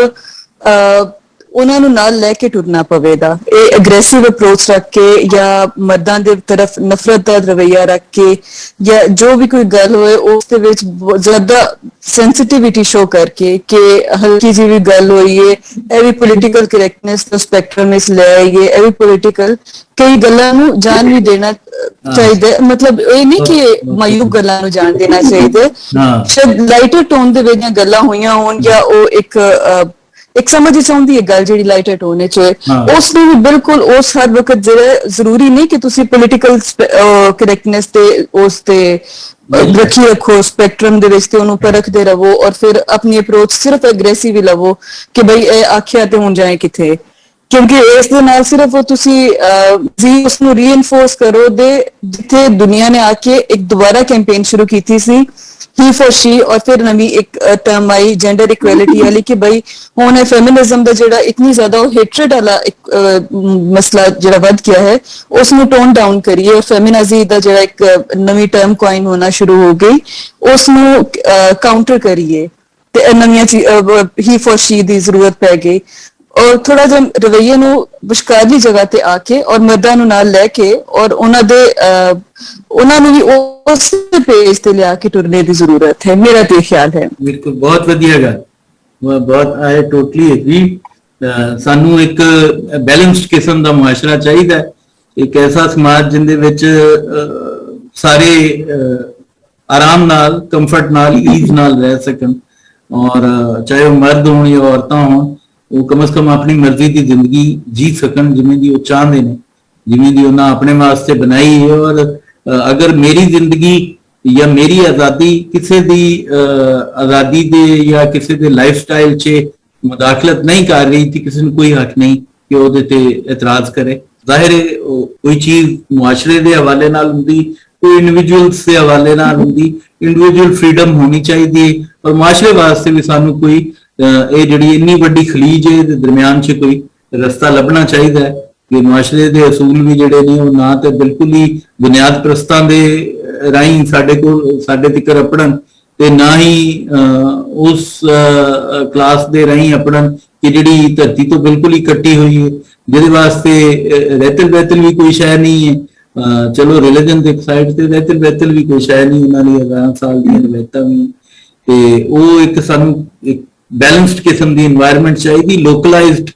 ਉਹਨਾਂ ਨੂੰ ਨਾਲ ਲੈ ਕੇ ਟੁਰਨਾ ਪਵੇਗਾ ਇਹ ਅਗਰੈਸਿਵ ਅਪਰੋਚ ਰੱਖ ਕੇ ਜਾਂ ਮਰਦਾਂ ਦੇ ਤਰਫ ਨਫ਼ਰਤ ਦਾ ਰਵੱਈਆ ਰੱਖ ਕੇ ਜਾਂ ਜੋ ਵੀ ਕੋਈ ਗੱਲ ਹੋਏ ਉਸ ਦੇ ਵਿੱਚ ਜ਼ਿਆਦਾ ਸੈਂਸਿਟੀਵਿਟੀ ਸ਼ੋ ਕਰਕੇ ਕਿ ਹਲਕੀ ਜਿਹੀ ਵੀ ਗੱਲ ਹੋਈ ਹੈ ਇਹ ਵੀ ਪੋਲੀਟੀਕਲ ਕਰੈਕਟਨੈਸ ਦਾ ਸਪੈਕਟਰਮ ਇਸ ਲੈ ਆਈਏ ਇਹ ਵੀ ਪੋਲੀਟੀਕਲ ਕਈ ਗੱਲਾਂ ਨੂੰ ਜਾਣ ਵੀ ਦੇਣਾ ਚਾਹੀਦਾ ਮਤਲਬ ਇਹ ਨਹੀਂ ਕਿ ਮਾਯੂਬ ਗੱਲਾਂ ਨੂੰ ਜਾਣ ਦੇਣਾ ਚਾਹੀਦਾ ਸ਼ਾਇਦ ਲਾਈਟਰ ਟੋਨ ਦੇ ਵਿੱਚ ਗੱਲਾਂ ਹੋਈਆਂ ਹੋਣ ਜਾਂ ਉਹ ਇੱਕ ਸਮਝ ਆਉਂਦੀ ਹੈ ਗੱਲ ਜਿਹੜੀ ਲਾਈਟਰ ਟੋਨ ਵਿੱਚ ਉਸ ਨੂੰ ਵੀ ਬਿਲਕੁਲ ਉਸ ਹਰ ਵਕਤ ਜਿਹੜਾ ਜ਼ਰੂਰੀ ਨਹੀਂ ਕਿ ਤੁਸੀਂ ਪੋਲੀਟੀਕਲ ਕਰੈਕਟਨੈਸ ਤੇ ਉਸ ਤੇ ਰੱਖੋ ਸਪੈਕਟਰਮ ਦੇ ਵਿੱਚ ਤੇ ਉਹਨੂੰ ਪਰਖਦੇ ਰਹੋ ਔਰ ਫਿਰ ਆਪਣੀ ਅਪਰੋਚ ਸਿਰਫ ਐਗਰੈਸਿਵ ਹੀ ਲਵੋ ਕਿ ਬਈ ਇਹ ਆਖਿਆ ਤੇ ਹੁਣ ਜਾਏ ਕਿੱਥੇ ਕਿਉਂਕਿ ਇਸ ਦੇ ਨਾਲ ਸਿਰਫ ਉਹ ਤੁਸੀਂ ਉਸ ਨੂੰ ਰੀਇਨਫੋਰਸ ਕਰੋ ਦੇ ਜਿੱਥੇ ਦੁਨੀਆ ਨੇ ਆ ਕੇ ਇੱਕ ਦੁਬਾਰਾ ਕੈਂਪੇਨ ਸ਼ੁਰੂ ਕੀਤੀ ਸੀ he for she ਔਰ ਫਿਰ ਨਵੀਂ ਇੱਕ ਟਰਮ ਆਈ ਜੈਂਡਰ ਇਕੁਐਲਿਟੀ ਵਾਲੀ ਕਿ ਬਈ ਹੁਣ ਇਹ ਫੈਮਿਨਿਜ਼ਮ ਦਾ ਜਿਹੜਾ ਇਤਨੀ ਜ਼ਿਆਦਾ ਉਹ ਹੇਟਰਡ ਵਾਲਾ ਇੱਕ ਮਸਲਾ ਜਿਹੜਾ ਵੱਧ ਗਿਆ ਹੈ ਉਸ ਨੂੰ ਟੋਨ ਡਾਊਨ ਕਰੀਏ ਔਰ ਫੈਮਿਨਾਜ਼ੀ ਦਾ ਜਿਹੜਾ ਇੱਕ ਨਵੀਂ ਟਰਮ ਕੁਆਇਨ ਹੋਣਾ ਸ਼ੁਰੂ ਹੋ ਗਈ ਉਸ ਨੂੰ ਕਾਊਂਟਰ ਕਰੀਏ ਤੇ ਨਵੀਆਂ he for she ਦੀ ਜ਼ਰੂਰਤ ਪੈ ਗਈ ਔਰ ਥੋੜਾ ਜਿਹਾ ਰਵੱਈਏ ਨੂੰ ਵਿਸ਼ਕਾਰਲੀ ਜਗ੍ਹਾ ਤੇ ਆ ਕੇ ਔਰ ਮਰਦਾਂ ਨੂੰ ਨਾਲ ਲੈ ਕੇ ਔਰ ਉਹਨਾਂ ਨੂੰ ਵੀ ਉਸ ਪੇਜ ਤੇ ਲਿਆ ਕੇ ਟੁਰਨੇ ਦੀ ਜ਼ਰੂਰਤ ਹੈ ਮੇਰਾ ਤੇ ਖਿਆਲ ਹੈ ਬਿਲਕੁਲ ਬਹੁਤ ਵਧੀਆ ਗੱਲ ਬਹੁਤ ਆਈ ਟੋਟਲੀ ਐਗਰੀ ਸਾਨੂੰ ਇੱਕ ਬੈਲੈਂਸਡ ਕਿਸਮ ਦਾ ਮੁਆਸ਼ਰਾ ਚਾਹੀਦਾ ਇੱਕ ਐਸਾ ਸਮਾਜ ਜਿੰਦੇ ਵਿੱਚ ਸਾਰੇ ਆਰਾਮ ਨਾਲ ਕੰਫਰਟ ਨਾਲ ਈਜ਼ ਨਾਲ ਰਹਿ ਸਕਣ ਔਰ ਚਾਹੇ ਉਹ ਮਰਦ ਹੋਣ ਜਾਂ ਔਰਤਾਂ ਹੋਣ ਉਹ ਕਮ ਸੇ ਕਮ ਆਪਣੀ ਮਰਜ਼ੀ ਦੀ ਜ਼ਿੰਦਗੀ ਜੀ ਸਕਣ ਜਿਵੇਂ ਦੀ ਉਹ ਚਾਹੁੰਦੇ ਨੇ ਜਿਵੇਂ ਦੀ ਉਹਨਾਂ ਆਪਣੇ ਵਾਸਤੇ ਬਣਾਈ ਹੈ ਔਰ ਅਗਰ ਮੇਰੀ ਜ਼ਿੰਦਗੀ ਜਾਂ ਮੇਰੀ ਆਜ਼ਾਦੀ ਕਿਸੇ ਦੀ ਆਜ਼ਾਦੀ ਦੇ ਜਾਂ ਕਿਸੇ ਦੇ ਲਾਈਫ ਸਟਾਈਲ 'ਚ ਮੁਦਾਖਲਤ ਨਹੀਂ ਕਰ ਰਹੀ ਤੇ ਕਿਸੇ ਨੂੰ ਕੋਈ ਹੱਕ ਨਹੀਂ ਕਿ ਉਹਦੇ ਤੇ ਇਤਰਾਜ਼ ਕਰੇ ਜ਼ਾਹਿਰ ਹੈ ਕੋਈ ਚੀਜ਼ ਮੁਆਸ਼ਰੇ ਦੇ ਹਵਾਲੇ ਨਾਲ ਹੁੰਦੀ ਕੋਈ ਇੰਡੀਵਿਜੂਅਲਸ ਦੇ ਹਵਾਲੇ ਨਾਲ ਹੁੰਦੀ ਇੰਡੀਵਿਜੂਅਲ ਫਰੀडम ਹੋਣੀ ਚਾਹੀਦੀ ਹੈ ਔਰ ਮੁਆਸ਼ਰੇ ਵਾਸਤੇ ਵੀ ਸਾਨੂੰ ਕੋਈ ਇਹ ਜਿਹੜੀ ਇੰਨੀ ਵੱਡੀ ਖਲੀਜ ਹੈ ਦੇ ਦਰਮਿਆਨ 'ਚ ਕੋਈ ਰਸਤਾ ਲੱਭਣਾ ਚਾਹੀਦਾ ਹੈ ਕਿ ਮੁਆਸ਼ਰੇ ਦੇ ਅਸੂਲ ਵੀ ਜਿਹੜੇ ਨੇ ਉਹ ਨਾ ਤੇ ਬਿਲਕੁਲ ਹੀ ਬੁਨਿਆਦ ਪ੍ਰਸਤਾਂ ਦੇ ਰਾਹੀਂ ਸਾਡੇ ਤੱਕ ਅਪੜਨ ਤੇ ਨਾ ਹੀ ਉਸ ਕਲਾਸ ਦੇ ਰਾਹੀਂ ਅਪੜਨ ਕਿ ਜਿਹੜੀ ਧਰਤੀ ਤੋਂ ਬਿਲਕੁਲ ਹੀ ਕੱਟੀ ਹੋਈ ਹੈ ਜਿਹਦੇ ਵਾਸਤੇ ਰਹਿਤਲ ਬਹਿਤਲ ਵੀ ਕੋਈ ਸ਼ੈ ਨਹੀਂ ਹੈ ਚਲੋ ਰਿਲੀਜਨ ਦੇ ਸਾਈਡ ਤੇ ਰਹਿਤਲ ਬਹਿਤਲ ਵੀ ਕੋਈ ਸ਼ੈ ਨਹੀਂ ਉਹਨਾਂ ਦੀ 1000 ਸਾਲ ਦੀਆਂ ਰਵਾਇਤਾਂ ਵੀ ਤੇ ਉਹ ਇੱਕ ਸਾਨੂੰ ਇੱਕ ਬੈਲੈਂਸਡ ਕਿਸਮ ਦੀ এনवायरमेंट ਚਾਹੀਦੀ ਲੋਕਲਾਈਜ਼ਡ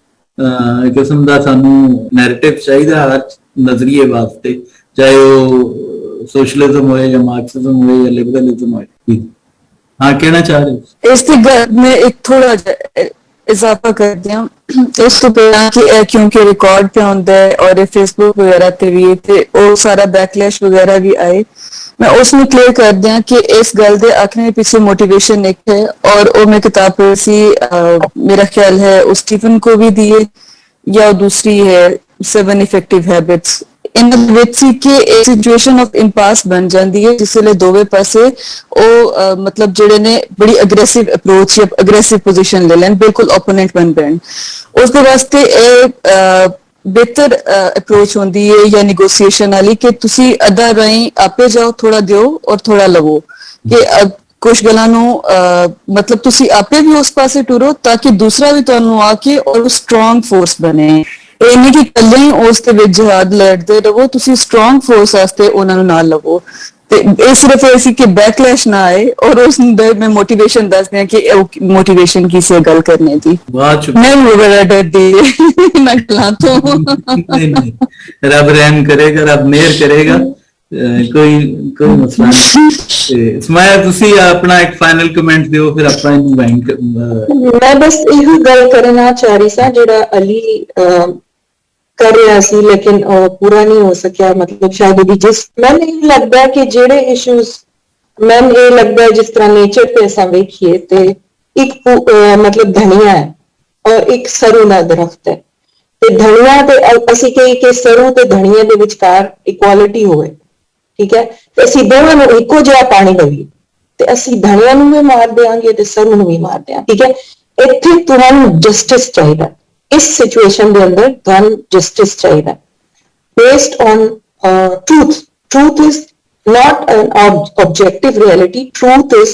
ਕਿਸਮ ਦਾ ਸਾਨੂੰ ਨੈਰੇਟਿਵ ਚਾਹੀਦਾ ਹਰ ਨਜ਼ਰੀਏ ਵਾਸਤੇ ਚਾਹੇ ਉਹ ਸੋਸ਼ਲਿਜ਼ਮ ਹੋਏ ਜਾਂ ਮਾਰਕਸਿਜ਼ਮ ਹੋਏ ਜਾਂ ਲਿਬਰਲਿਜ਼ਮ ਹੋਏ ਹਾਂ ਕਹਿਣਾ ਚਾਹ ਰਹੇ ਇਸ ਦੀ ਗੱਲ ਮੈਂ ਇੱਕ ਥੋੜਾ ਜਿਹਾ ਇਜ਼ਾਫਾ ਕਰ ਦਿਆਂ ਇਸ ਤੋਂ ਪਹਿਲਾਂ ਕਿ ਇਹ ਕਿਉਂਕਿ ਰਿਕਾਰਡ ਤੇ ਹੁੰਦਾ ਹੈ ਔਰ ਇਹ ਫੇਸਬੁੱਕ ਵਗੈਰਾ ਤੇ ਵੀ ਤੇ ਉਹ ਸਾਰਾ ਬੈਕਲੈਸ਼ ਵਗੈਰਾ ਵੀ ਆਏ मैं उसमें क्लियर कर दिया कि इस गल दे आखने पीछे मोटिवेशन एक है और वो मैं किताब पढ़ी सी मेरा ख्याल है उस स्टीफन को भी दिए या दूसरी है 7 इफेक्टिव हैबिट्स इन विच सी के एक सिचुएशन ऑफ इंपास बन जाती है जिस वे दोवे पासे वो मतलब जेड़े ने बड़ी अग्रेसिव अप्रोच या अग्रेसिव पोजीशन ले लैन बिल्कुल ओपोनेंट बन पैन उसके वास्ते ਬਿਹਤਰ ਅਪਰੋਚ ਹੁੰਦੀ ਹੈ ਜਾਂ ਨੈਗੋਸੀਏਸ਼ਨ ਵਾਲੀ ਕਿ ਤੁਸੀਂ ਅੱਧਾ ਰਾਹੀਂ ਆਪੇ ਜਾਓ, ਥੋੜਾ ਦਿਓ ਔਰ ਥੋੜਾ ਲਵੋ, ਕਿ ਕੁਝ ਗੱਲਾਂ ਨੂੰ ਮਤਲਬ ਤੁਸੀਂ ਆਪੇ ਵੀ ਉਸ ਪਾਸੇ ਟੁਰੋ ਤਾਂ ਕਿ ਦੂਸਰਾ ਵੀ ਤੁਹਾਨੂੰ ਆ ਕੇ ਔਰ ਸਟਰੋਂਗ ਫੋਰਸ ਬਣੇ। ਇਹ ਨਹੀਂ ਕਿ ਇਕੱਲੇ ਹੀ ਉਸ ਦੇ ਵਿੱਚ ਜਹਾਦ ਲੜਦੇ ਰਹੋ, ਤੁਸੀਂ ਸਟਰੋਂਗ ਫੋਰਸ ਵਾਸਤੇ ਉਹਨਾਂ ਨੂੰ ਨਾਲ ਲਵੋ। ਤੇ ਇਹ ਸਿਰਫ ਇਹ ਸੀ ਕਿ ਬੈਕਲੈਸ਼ ਨਾ ਆਏ, ਔਰ ਉਸ ਦੇ ਮੈਂ ਮੋਟੀਵੇਸ਼ਨ ਦੱਸਦੀ ਹਾਂ ਕਿ ਮੋਟੀਵੇਸ਼ਨ ਕੀ ਸੀ ਗੱਲ ਕਰਨੇ ਦੀ। ਮੈਂ ਵੀ ਬੜਾ ਡਰਦੀ ਇਹਨਾਂ ਗੱਲਾਂ ਤੋਂ। नहीं, रब रहम करेगा, रब मेहर करेगा, कोई मसला नहीं। समाया ਤੁਸੀਂ ਆਪਣਾ ਇੱਕ ਫਾਈਨਲ ਕਮੈਂਟ ਦਿਓ, ਫਿਰ ਆਪਾਂ ਇਹਨੂੰ ਵਾਈਂਡ। ਮੈਂ ਬਸ ਇਹੋ ਗੱਲ ਕਰਨਾ ਚਾਹ ਰਹੀ ਸਾਂ ਜਿਹੜਾ ਅਲੀ ਕਰ ਰਿਹਾ ਸੀ ਲੇਕਿਨ ਪੂਰਾ ਨਹੀਂ ਹੋ ਸਕਿਆ, ਮਤਲਬ ਸ਼ਾਇਦ ਉਹਦੀ ਜਿਸ ਮੈਨੂੰ ਇਹ ਲੱਗਦਾ ਕਿ ਜਿਹੜੇ ਇਸ਼ੂਜ਼ ਮੈਨੂੰ ਇਹ ਲੱਗਦਾ ਜਿਸ ਤਰ੍ਹਾਂ ਨੇਚਰ ਤੇ ਅਸਾਂ ਵੇਖੀਏ ਤੇ ਇੱਕ ਮਤਲਬ ਧਨੀਆ ਹੈ ਔਰ ਇੱਕ ਸਰੋਂ ਦਾ ਦਰਖਤ ਹੈ, ਤੇ ਧਨੀਆ ਤੇ ਅਸੀਂ ਕਹੀ ਕਿ ਸਰੋਂ ਤੇ ਧਨੀਏ ਦੇ ਵਿਚਕਾਰ ਇਕੁਆਲਿਟੀ ਹੋਵੇ, ਠੀਕ ਹੈ, ਤੇ ਅਸੀਂ ਦੋਵਾਂ ਨੂੰ ਇੱਕੋ ਜਿਹਾ ਪਾਣੀ ਦੇਈਏ ਤੇ ਅਸੀਂ ਧਨੀਆ ਨੂੰ ਵੀ ਮਾਰ ਦਿਆਂਗੇ ਤੇ ਸਰੋਂ ਨੂੰ ਵੀ ਮਾਰ ਦਿਆਂਗੇ, ਠੀਕ ਹੈ। ਇੱਥੇ ਤੁਹਾਨੂੰ ਜਸਟਿਸ ਚਾਹੀਦਾ, ਇਸ ਸਿਚੁਏਸ਼ਨ ਦੇ ਅੰਦਰ ਤੁਹਾਨੂੰ ਜਸਟਿਸ ਚਾਹੀਦਾ based on truth. Truth is not an objective reality. Truth is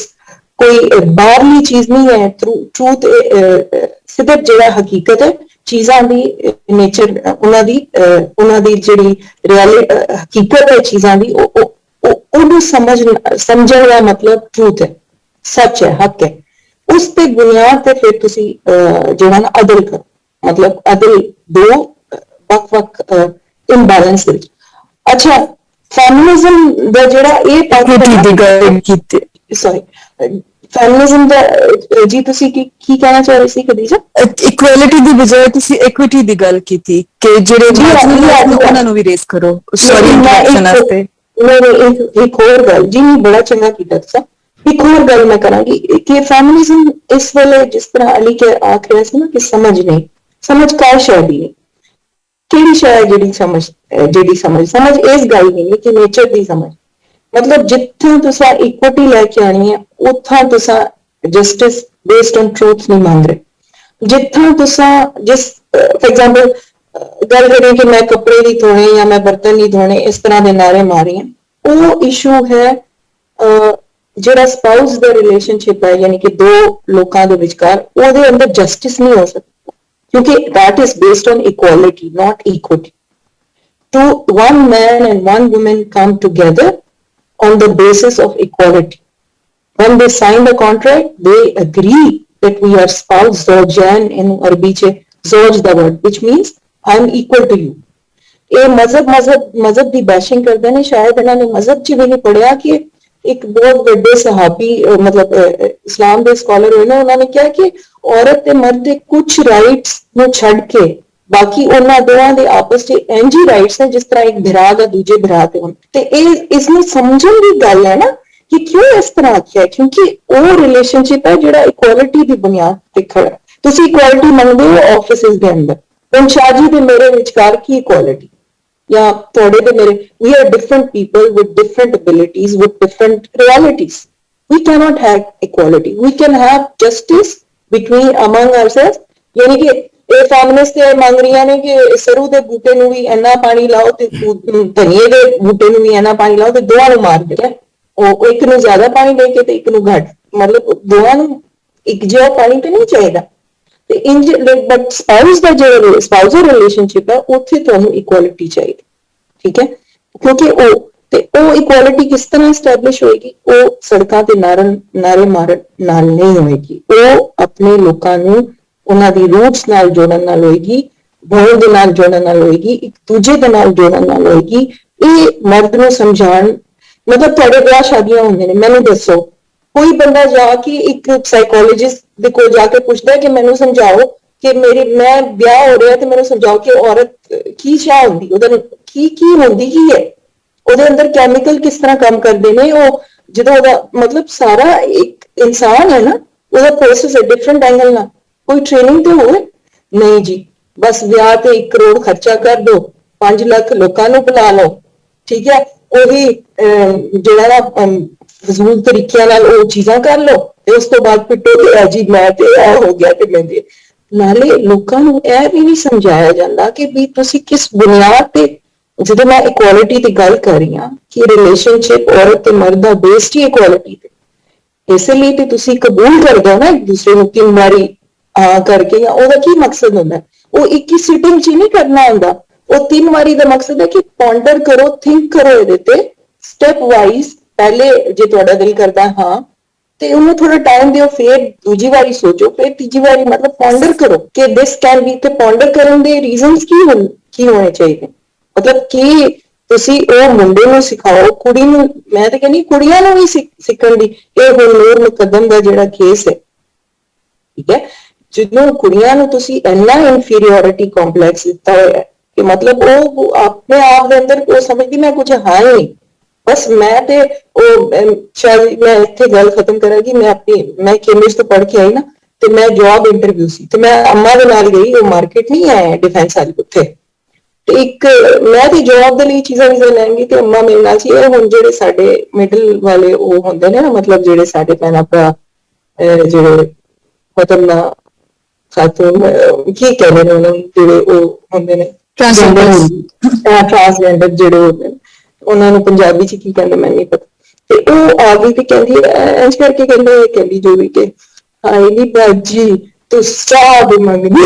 ਕੋਈ ਬਾਹਰਲੀ ਚੀਜ਼ ਨਹੀਂ ਹੈ। Truth ਸਿਰਫ ਜਿਹੜਾ ਹਕੀਕਤ ਹੈ ਚੀਜ਼ਾਂ ਦੀ ਨੇਚਰ, ਉਹਨਾਂ ਦੀ ਜਿਹੜੀ ਹਕੀਕਤ ਹੈ ਚੀਜ਼ਾਂ ਦੀ, ਉਹਨੂੰ ਸਮਝਣ ਦਾ ਮਤਲਬ truth ਹੈ, ਸੱਚ ਹੈ, ਹੱਕ ਹੈ। ਉਸ ਤੇ ਬੁਨਿਆਦ ਤੇ ਫਿਰ ਤੁਸੀਂ ਜਿਹੜਾ ਨਾ ਅਦਲ ਕਰੋ, ਮਤਲਬ ਅਦਲ ਦੋ ਵੱਖ-ਵੱਖ ਇੰਬੈਲੈਂਸ ਵਿੱਚ। ਅੱਛਾ, ਫੈਮਿਨਿਜ਼ਮ ਦਾ ਜਿਹੜਾ ਇਹ ਫੈਮਿਨਿਜ਼ਮ ਦਾ ਜੀ ਤੁਸੀਂ ਕੀ ਕਹਿਣਾ ਚਾਹ ਰਹੇ ਸੀ ਖਦੀਜਾ? ਇਕੁਐਲਿਟੀ ਦੀ ਬਜਾਏ ਤੁਸੀਂ ਇਕੁਇਟੀ ਦੀ ਗੱਲ ਕੀਤੀ ਕਿ ਜਿਹੜੇ ਉਹਨਾਂ ਨੂੰ ਵੀ ਰੇਸ ਕਰੋ। ਸੌਰੀ ਇੰਟਰਰਪਸ਼ਨ ਵਾਸਤੇ। ਇੱਕ ਹੋਰ ਗੱਲ ਜੀ, ਬੜਾ ਚੰਗਾ ਕੀਤਾ ਤੁਸੀਂ। ਇੱਕ ਹੋਰ ਗੱਲ ਮੈਂ ਕਰਾਂਗੀ ਕਿ ਫੈਮਿਨਿਜ਼ਮ ਇਸ ਵੇਲੇ ਜਿਸ ਤਰ੍ਹਾਂ ਅਲੀ ਕੇ ਆਖ ਰਿਹਾ ਸੀ ਨਾ ਕਿ ਸਮਝ ਨਹੀਂ, ਸਮਝ ਕਾਹ ਸ਼ੈ ਦੀ ਹੈ, ਕਿਹੜੀ ਸ਼ੈ ਹੈ ਜਿਹੜੀ ਸਮਝ ਇਸ ਗੱਲ ਦੀ ਨਹੀਂ ਕਿ ਨੇਚਰ ਦੀ ਸਮਝ, ਮਤਲਬ ਜਿੱਥੋਂ ਤੁਸੀਂ ਇਕੁਇਟੀ ਲੈ ਕੇ ਆਣੀ ਹੈ ਉੱਥੋਂ ਤੁਸੀਂ ਜਸਟਿਸ ਬੇਸਡ ਔਨ ਟਰੂਥ ਨਹੀਂ ਮੰਗ ਰਹੇ। ਜਿੱਥੋਂ ਤੁਸੀਂ ਜਿਸ ਫॉर एग्जांपल ਗੱਲ ਕਰੀਏ ਕਿ ਮੈਂ ਕੱਪੜੇ ਨਹੀਂ ਧੋਣੇ ਜਾਂ ਮੈਂ ਬਰਤਨ ਨਹੀਂ ਧੋਣੇ, ਇਸ ਤਰ੍ਹਾਂ ਦੇ ਨਾਰੇ ਮਾਰੇ ਹੈ, ਉਹ ਇਸ਼ੂ ਹੈ ਜਿਹੜਾ ਸਪਾਊਸ ਦਾ ਰਿਲੇਸ਼ਨਸ਼ਿਪ ਹੈ, ਯਾਨੀ ਕਿ ਦੋ ਲੋਕਾਂ ਦੇ ਵਿਚਕਾਰ, ਉਹਦੇ ਅੰਦਰ ਜਸਟਿਸ ਨਹੀਂ ਹੋ ਸਕਦਾ ਕਿਉਂਕਿ that is based on equality, not equity. One man and one woman come together on the basis of equality. When they sign the contract, they agree that we are spouse, zawjan in Arabi che zawj the word, which means I am equal to you. ਇਹ ਮਜ਼ਹਬ ਦੀ ਬੈਸ਼ਿੰਗ ਕਰਦੇ ਨੇ, ਸ਼ਾਇਦ ਇਹਨਾਂ ਨੇ ਮਜ਼ਹਬ 'ਚ ਵੀ ਨਹੀਂ ਪੜਿਆ ਕਿ ਇੱਕ ਬਹੁਤ ਵੱਡੇ ਸਹਾਬੀ ਮਤਲਬ ਇਸਲਾਮ ਦੇ ਸਕਾਲਰ ਹੋਏ ਨੇ, ਉਹਨਾਂ ਨੇ ਕਿਹਾ ਕਿ ਔਰਤ ਤੇ ਮਰਦ ਦੇ ਕੁਝ ਰਾਈਟਸ ਨੂੰ ਛੱਡ ਕੇ ਬਾਕੀ ਉਹਨਾਂ ਦੋਵਾਂ ਦੇ ਆਪਸ 'ਚ ਇੰਝ ਹੀ ਰਾਈਟਸ ਨੇ ਜਿਸ ਤਰ੍ਹਾਂ ਇੱਕ ਭਰਾ ਦਾ ਦੂਜੇ ਭਰਾ ਤੇ ਹੋਣ। ਤੇ ਇਹ ਇਸ ਨੂੰ ਸਮਝਣ ਦੀ ਗੱਲ ਹੈ ਨਾ ਕਿ ਕਿਉਂ ਇਸ ਤਰ੍ਹਾਂ ਆਖਿਆ, ਕਿਉਂਕਿ ਉਹ ਰਿਲੇਸ਼ਨਸ਼ਿਪ ਹੈ ਜਿਹੜਾ ਇਕੁਆਲਿਟੀ ਦੀ ਬੁਨਿਆਦ ਤੇ ਖੜਾ। ਤੁਸੀਂ ਇਕੁਆਲਿਟੀ ਮੰਗਦੇ ਹੋ ਆਫਿਸਿਸ ਦੇ ਅੰਦਰ, ਹੁਣ ਸ਼ਾਹ ਜੀ ਦੇ ਮੇਰੇ ਵਿਚਕਾਰ ਕੀ ਇਕੁਆਲਿਟੀ ਜਾਂ ਤੁਹਾਡੇ ਤੇ ਮੇਰੇ, we are different people with different abilities, with different realities. We cannot have equality. We can have justice between among ourselves. ਯਾਨੀ ਕਿ ਇਹ ਫੈਮਿਨਿਸਟ ਇਹ ਮੰਗ ਰਹੀਆਂ ਨੇ ਕਿ ਸਰੂ ਦੇ ਬੂਟੇ ਨੂੰ ਵੀ ਇੰਨਾ ਪਾਣੀ ਲਾਓ ਤੇ ਧਨੀਏ ਦੇ ਬੂਟੇ ਨੂੰ ਵੀ ਇੰਨਾ ਪਾਣੀ ਲਾਓ ਤੇ ਦੋਵਾਂ ਨੂੰ ਮਾਰ ਦਿਓ। ਉਹ ਇੱਕ ਨੂੰ ਜ਼ਿਆਦਾ ਪਾਣੀ ਦੇ ਕੇ ਤੇ ਇੱਕ ਨੂੰ ਘੱਟ, ਮਤਲਬ ਦੋਵਾਂ ਨੂੰ ਇੱਕ ਜਿਹਾ ਪਾਣੀ ਤੇ ਨਹੀਂ ਚਾਹੀਦਾ। ਤੇ ਇੰਜ ਬਟ ਸਪਾਊਸ ਦਾ ਜਿਹੜਾ ਸਪਾਊਸਲ ਰਿਲੇਸ਼ਨਸ਼ਿਪ ਹੈ ਉੱਥੇ ਤੁਹਾਨੂੰ ਇਕੁਆਲਿਟੀ ਚਾਹੀਦੀ, ਠੀਕ ਹੈ, ਕਿਉਂਕਿ ਉਹ ਇਕੁਆਲਿਟੀ ਕਿਸ ਤਰ੍ਹਾਂ ਸਟੈਬਲਿਸ਼ ਹੋਏਗੀ? ਉਹ ਸੜਕਾਂ ਤੇ ਨਾਰੇ ਮਾਰਨ ਨਾਲ ਨਹੀਂ ਹੋਏਗੀ, ਉਹ ਆਪਣੇ ਲੋਕਾਂ ਨੂੰ ਉਹਨਾਂ ਦੀ ਰੂਟਸ ਨਾਲ ਜੋੜਨ ਨਾਲ ਹੋਏਗੀ, ਭੋਲ ਦੇ ਨਾਲ ਜੋੜਨ ਨਾਲ ਹੋਏਗੀ, ਇੱਕ ਦੂਜੇ ਦੇ ਨਾਲ ਜੋੜਨ ਨਾਲ ਹੋਏਗੀ। ਇਹ ਮਰਦ ਨੂੰ ਸਮਝਾਉਣ, ਮਤਲਬ ਤੁਹਾਡੇ ਵਿਆਹ ਸ਼ਾਦੀਆਂ ਹੁੰਦੇ ਨੇ, ਮੈਨੂੰ ਦੱਸੋ ਕੋਈ ਬੰਦਾ ਜਾ ਕੇ ਇੱਕ ਸਾਈਕੋਲੋਜਿਸਟ ਦੇ ਕੋਲ ਜਾ ਕੇ ਪੁੱਛਦਾ ਕਿ ਮੈਨੂੰ ਸਮਝਾਓ ਕਿ ਮੈਂ ਵਿਆਹ ਹੋ ਰਿਹਾ ਤੇ ਮੈਨੂੰ ਸਮਝਾਓ ਕਿ ਔਰਤ ਕੀ ਸ਼ਾਹ ਹੁੰਦੀ, ਉਹਦਾ ਕੀ ਹੁੰਦੀ ਕੀ ਹੈ, ਉਹਦੇ ਅੰਦਰ ਕੈਮੀਕਲ ਕਿਸ ਤਰ੍ਹਾਂ ਕੰਮ ਕਰਦੇ ਨੇ, ਉਹ ਜਦੋਂ ਉਹਦਾ ਮਤਲਬ ਸਾਰਾ ਇੱਕ ਇਨਸਾਨ ਹੈ ਨਾ, ਉਹਦਾ ਪ੍ਰੋਸੈਸ ਹੈ ਡਿਫਰੈਂਟ ਐਂਗਲ ਨਾਲ। ਕੋਈ ਟ੍ਰੇਨਿੰਗ ਤੇ ਹੋਵੇ ਨਹੀਂ ਜੀ, ਬਸ ਵਿਆਹ ਤੇ 1 ਕਰੋੜ ਖਰਚਾ ਕਰ ਦੋ, 5 ਲੱਖ ਲੋਕਾਂ ਨੂੰ ਬੁਲਾ ਲਓ, ਠੀਕ ਹੈ, ਉਹੀ ਜਿਹੜਾ ਨਾ ਫਜ਼ੂਲ ਤਰੀਕਿਆਂ ਨਾਲ ਉਹ ਚੀਜ਼ਾਂ ਕਰ ਲਓ ਤੇ ਉਸ ਤੋਂ ਬਾਅਦ ਪਿੱਟੋ ਤੇ ਜੀ ਮੈਂ ਤੇ ਇਹ ਹੋ ਗਿਆ ਤੇ ਮੈਂ ਨਾਲੇ ਲੋਕਾਂ ਨੂੰ ਇਹ ਵੀ ਨਹੀਂ ਸਮਝਾਇਆ ਜਾਂਦਾ ਕਿ ਵੀ ਤੁਸੀਂ ਕਿਸ ਬੁਨਿਆਦ ਤੇ, ਜਦੋਂ ਮੈਂ ਇਕੁਆਲਿਟੀ ਦੀ ਗੱਲ ਕਰ ਰਹੀ ਹਾਂ ਕਿ ਰਿਲੇਸ਼ਨਸ਼ਿਪ ਔਰਤ ਤੇ ਮਰਦ ਦਾ ਬੇਸਡ ਹੀ ਇਕੁਆਲਿਟੀ ਤੇ, ਇਸ ਲਈ ਤੇ ਤੁਸੀਂ ਕਬੂਲ ਕਰਦੇ ਹੋ ਨਾ ਇੱਕ ਦੂਸਰੇ ਨੂੰ 3 ਵਾਰੀ ਕਰਕੇ, ਜਾਂ ਉਹਦਾ ਕੀ ਮਕਸਦ ਹੁੰਦਾ? ਉਹ ਇੱਕ ਹੀ ਸਿਟਿੰਗ 'ਚ ਹੀ ਨਹੀਂ ਕਰਨਾ ਹੁੰਦਾ, ਉਹ 3 ਵਾਰੀ ਦਾ ਮਕਸਦ ਹੈ ਕਿ ਪੌਂਡਰ ਕਰੋ, ਥਿੰਕ ਕਰੋ ਇਹਦੇ ਤੇ ਸਟੈਪ ਵਾਈਜ਼। ਪਹਿਲੇ ਜੇ ਤੁਹਾਡਾ ਦਿਲ ਕਰਦਾ ਹਾਂ ਤੇ ਉਹਨੂੰ ਥੋੜਾ ਟਾਈਮ ਦਿਓ, ਫਿਰ ਦੂਜੀ ਵਾਰੀ ਸੋਚੋ, ਫਿਰ ਤੀਜੀ ਵਾਰੀ, ਮਤਲਬ ਪੌਂਡਰ ਕਰੋ ਕਿ ਦਿਸ ਕੈਨ ਬੀ। ਤੇ ਪੌਂਡਰ ਕਰਨ ਦੇ ਰੀਜ਼ਨਸ ਕੀ ਹੋਣੇ ਚਾਹੀਦੇ, ਮਤਲਬ ਕਿ ਤੁਸੀਂ ਉਹ ਮੁੰਡੇ ਨੂੰ ਸਿਖਾਓ, ਕੁੜੀ ਨੂੰ, ਮੈਂ ਤਾਂ ਕਹਿੰਦੀ ਕੁੜੀਆਂ ਨੂੰ ਵੀ ਸਿੱਖਣ ਦੀ। ਇਹ ਹੁਣ ਨੂਰ ਮੁਕੱਦਮ ਦਾ ਜਿਹੜਾ ਕੇਸ ਹੈ, ਠੀਕ ਹੈ, ਜਦੋਂ ਕੁੜੀਆਂ ਨੂੰ ਤੁਸੀਂ ਇੰਨਾ ਇਨਫੀਰੀਅਰਿਟੀ ਕੰਪਲੈਕਸ ਦਿੱਤਾ ਹੋਇਆ ਕਿ ਮਤਲਬ ਉਹ ਆਪਣੇ ਆਪ ਦੇ ਅੰਦਰ ਉਹ ਸਮਝਦੀ ਮੈਂ ਕੁਝ ਹਾਂ ਹੀ ਨਹੀਂ, ਬਸ ਮੈਂ ਤੇ ਉਹ, ਸ਼ਾਇਦ ਮੈਂ ਇੱਥੇ ਗੱਲ ਖਤਮ ਕਰਾਂਗੀ। ਮੈਂ ਕੈਂਬਰਿਜ ਤੋਂ ਪੜ੍ਹ ਕੇ ਆਈ ਨਾ, ਤੇ ਮੈਂ ਜੌਬ ਇੰਟਰਵਿਊ ਸੀ, ਤੇ ਮੈਂ ਅੰਮਾ ਦੇ ਨਾਲ ਗਈ, ਉਹ ਮਾਰਕੀਟ ਨਹੀਂ ਹੈ ਡਿਫੈਂਸ ਵਾਲੀ ਉੱਥੇ, ਤੇ ਇੱਕ ਮੈਂ ਤੇ ਜੌਬ ਦੇ ਲਈ ਚੀਜ਼ਾਂ ਲੈਣਗੀ, ਤੇ ਅੰਮਾ ਮੇਰੇ ਨਾਲ ਸੀ। ਇਹ ਹੁਣ ਜਿਹੜੇ ਸਾਡੇ ਮਿਡਲ ਵਾਲੇ ਉਹ ਹੁੰਦੇ ਨੇ ਨਾ, ਮਤਲਬ ਜਿਹੜੇ ਸਾਡੇ ਭੈਣਾਂ ਭਰਾ ਜਿਹੜੇ ਮਤਲਬ ਨਾ ਸਾਥੋਂ ਕੀ ਕਹਿੰਦੇ ਨੇ ਉਹਨਾਂ ਨੂੰ, ਜਿਹੜੇ ਉਹ ਹੁੰਦੇ ਨੇ ਟ੍ਰਾਂਸਜੈਂਡਰ ਜਿਹੜੇ ਹੁੰਦੇ ਨੇ, ਉਹਨਾਂ ਨੂੰ ਪੰਜਾਬੀ 'ਚ ਕੀ ਕਹਿੰਦੇ ਮੈਨੂੰ ਨਹੀਂ ਪਤਾ। ਤੇ ਉਹ ਆ ਗਈ ਤੇ ਕਹਿੰਦੀ ਇੰਝ ਕਰਕੇ, ਕਹਿੰਦੀ ਜੋ ਵੀ ਕਿ ਹਾਏ ਨੀ ਬਾਜੀ ਤੂੰ ਸਾਬ ਮੰਗਦੀ,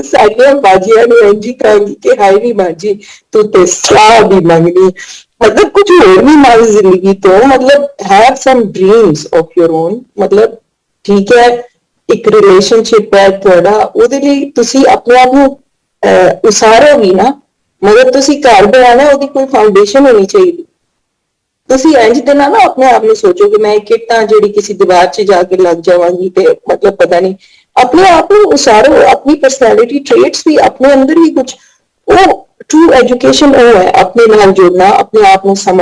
ਸਾਡੀਆਂ ਬਾਜੀਆਂ ਨੂੰ ਇੰਝ ਹੀ ਕਹਾਂਗੀ ਕਿ ਹਾਏ ਨੀ ਬਾਜੀ ਤੂੰ ਤੇ ਸਾਬ ਹੀ ਮੰਗਦੀ, ਮਤਲਬ ਕੁਝ ਹੋਰ ਨਹੀਂ ਮੰਗ ਜ਼ਿੰਦਗੀ ਤੋਂ, ਮਤਲਬ have some dreams of your own. ਮਤਲਬ ਠੀਕ ਹੈ, ਇੱਕ ਰਿਲੇਸ਼ਨਸ਼ਿਪ ਹੈ ਤੁਹਾਡਾ, ਉਹਦੇ ਲਈ ਤੁਸੀਂ ਆਪਣੇ ਆਪ ਨੂੰ ਉਸਾਰੋ ਵੀ ਨਾ, ਮਗਰ ਤੁਸੀਂ ਘਰ ਬਣਾਉਣਾ, ਉਹਦੀ ਕੋਈ ਫਾਊਂਡੇਸ਼ਨ ਹੋਣੀ ਚਾਹੀਦੀ। ਤੁਸੀਂ ਇੰਝ ਤੇ ਨਾ ਆਪਣੇ ਆਪ ਨੂੰ ਸੋਚੋ ਕਿ ਮੈਂ ਇੱਕ ਇੱਟ ਜਿਹੜੀ ਕਿਸੇ ਦੀਵਾਰ 'ਚ ਜਾ ਕੇ ਲੱਗ ਜਾਵਾਂਗੀ, ਤੇ ਮਤਲਬ ਪਤਾ ਨਹੀਂ, ਆਪਣੇ ਆਪ ਨੂੰ ਉਸਾਰੋ, ਆਪਣੀ ਪਰਸਨੈਲਿਟੀ ਟ੍ਰੇਟਸ ਵੀ ਆਪਣੇ ਅੰਦਰ ਹੀ ਕੁਝ, ਉਹ ਟਰੂ ਐਜੂਕੇਸ਼ਨ ਉਹ ਹੈ ਆਪਣੇ ਨਾਲ ਜੁੜਨਾ, ਆਪਣੇ ਆਪ ਨੂੰ ਸਮਝ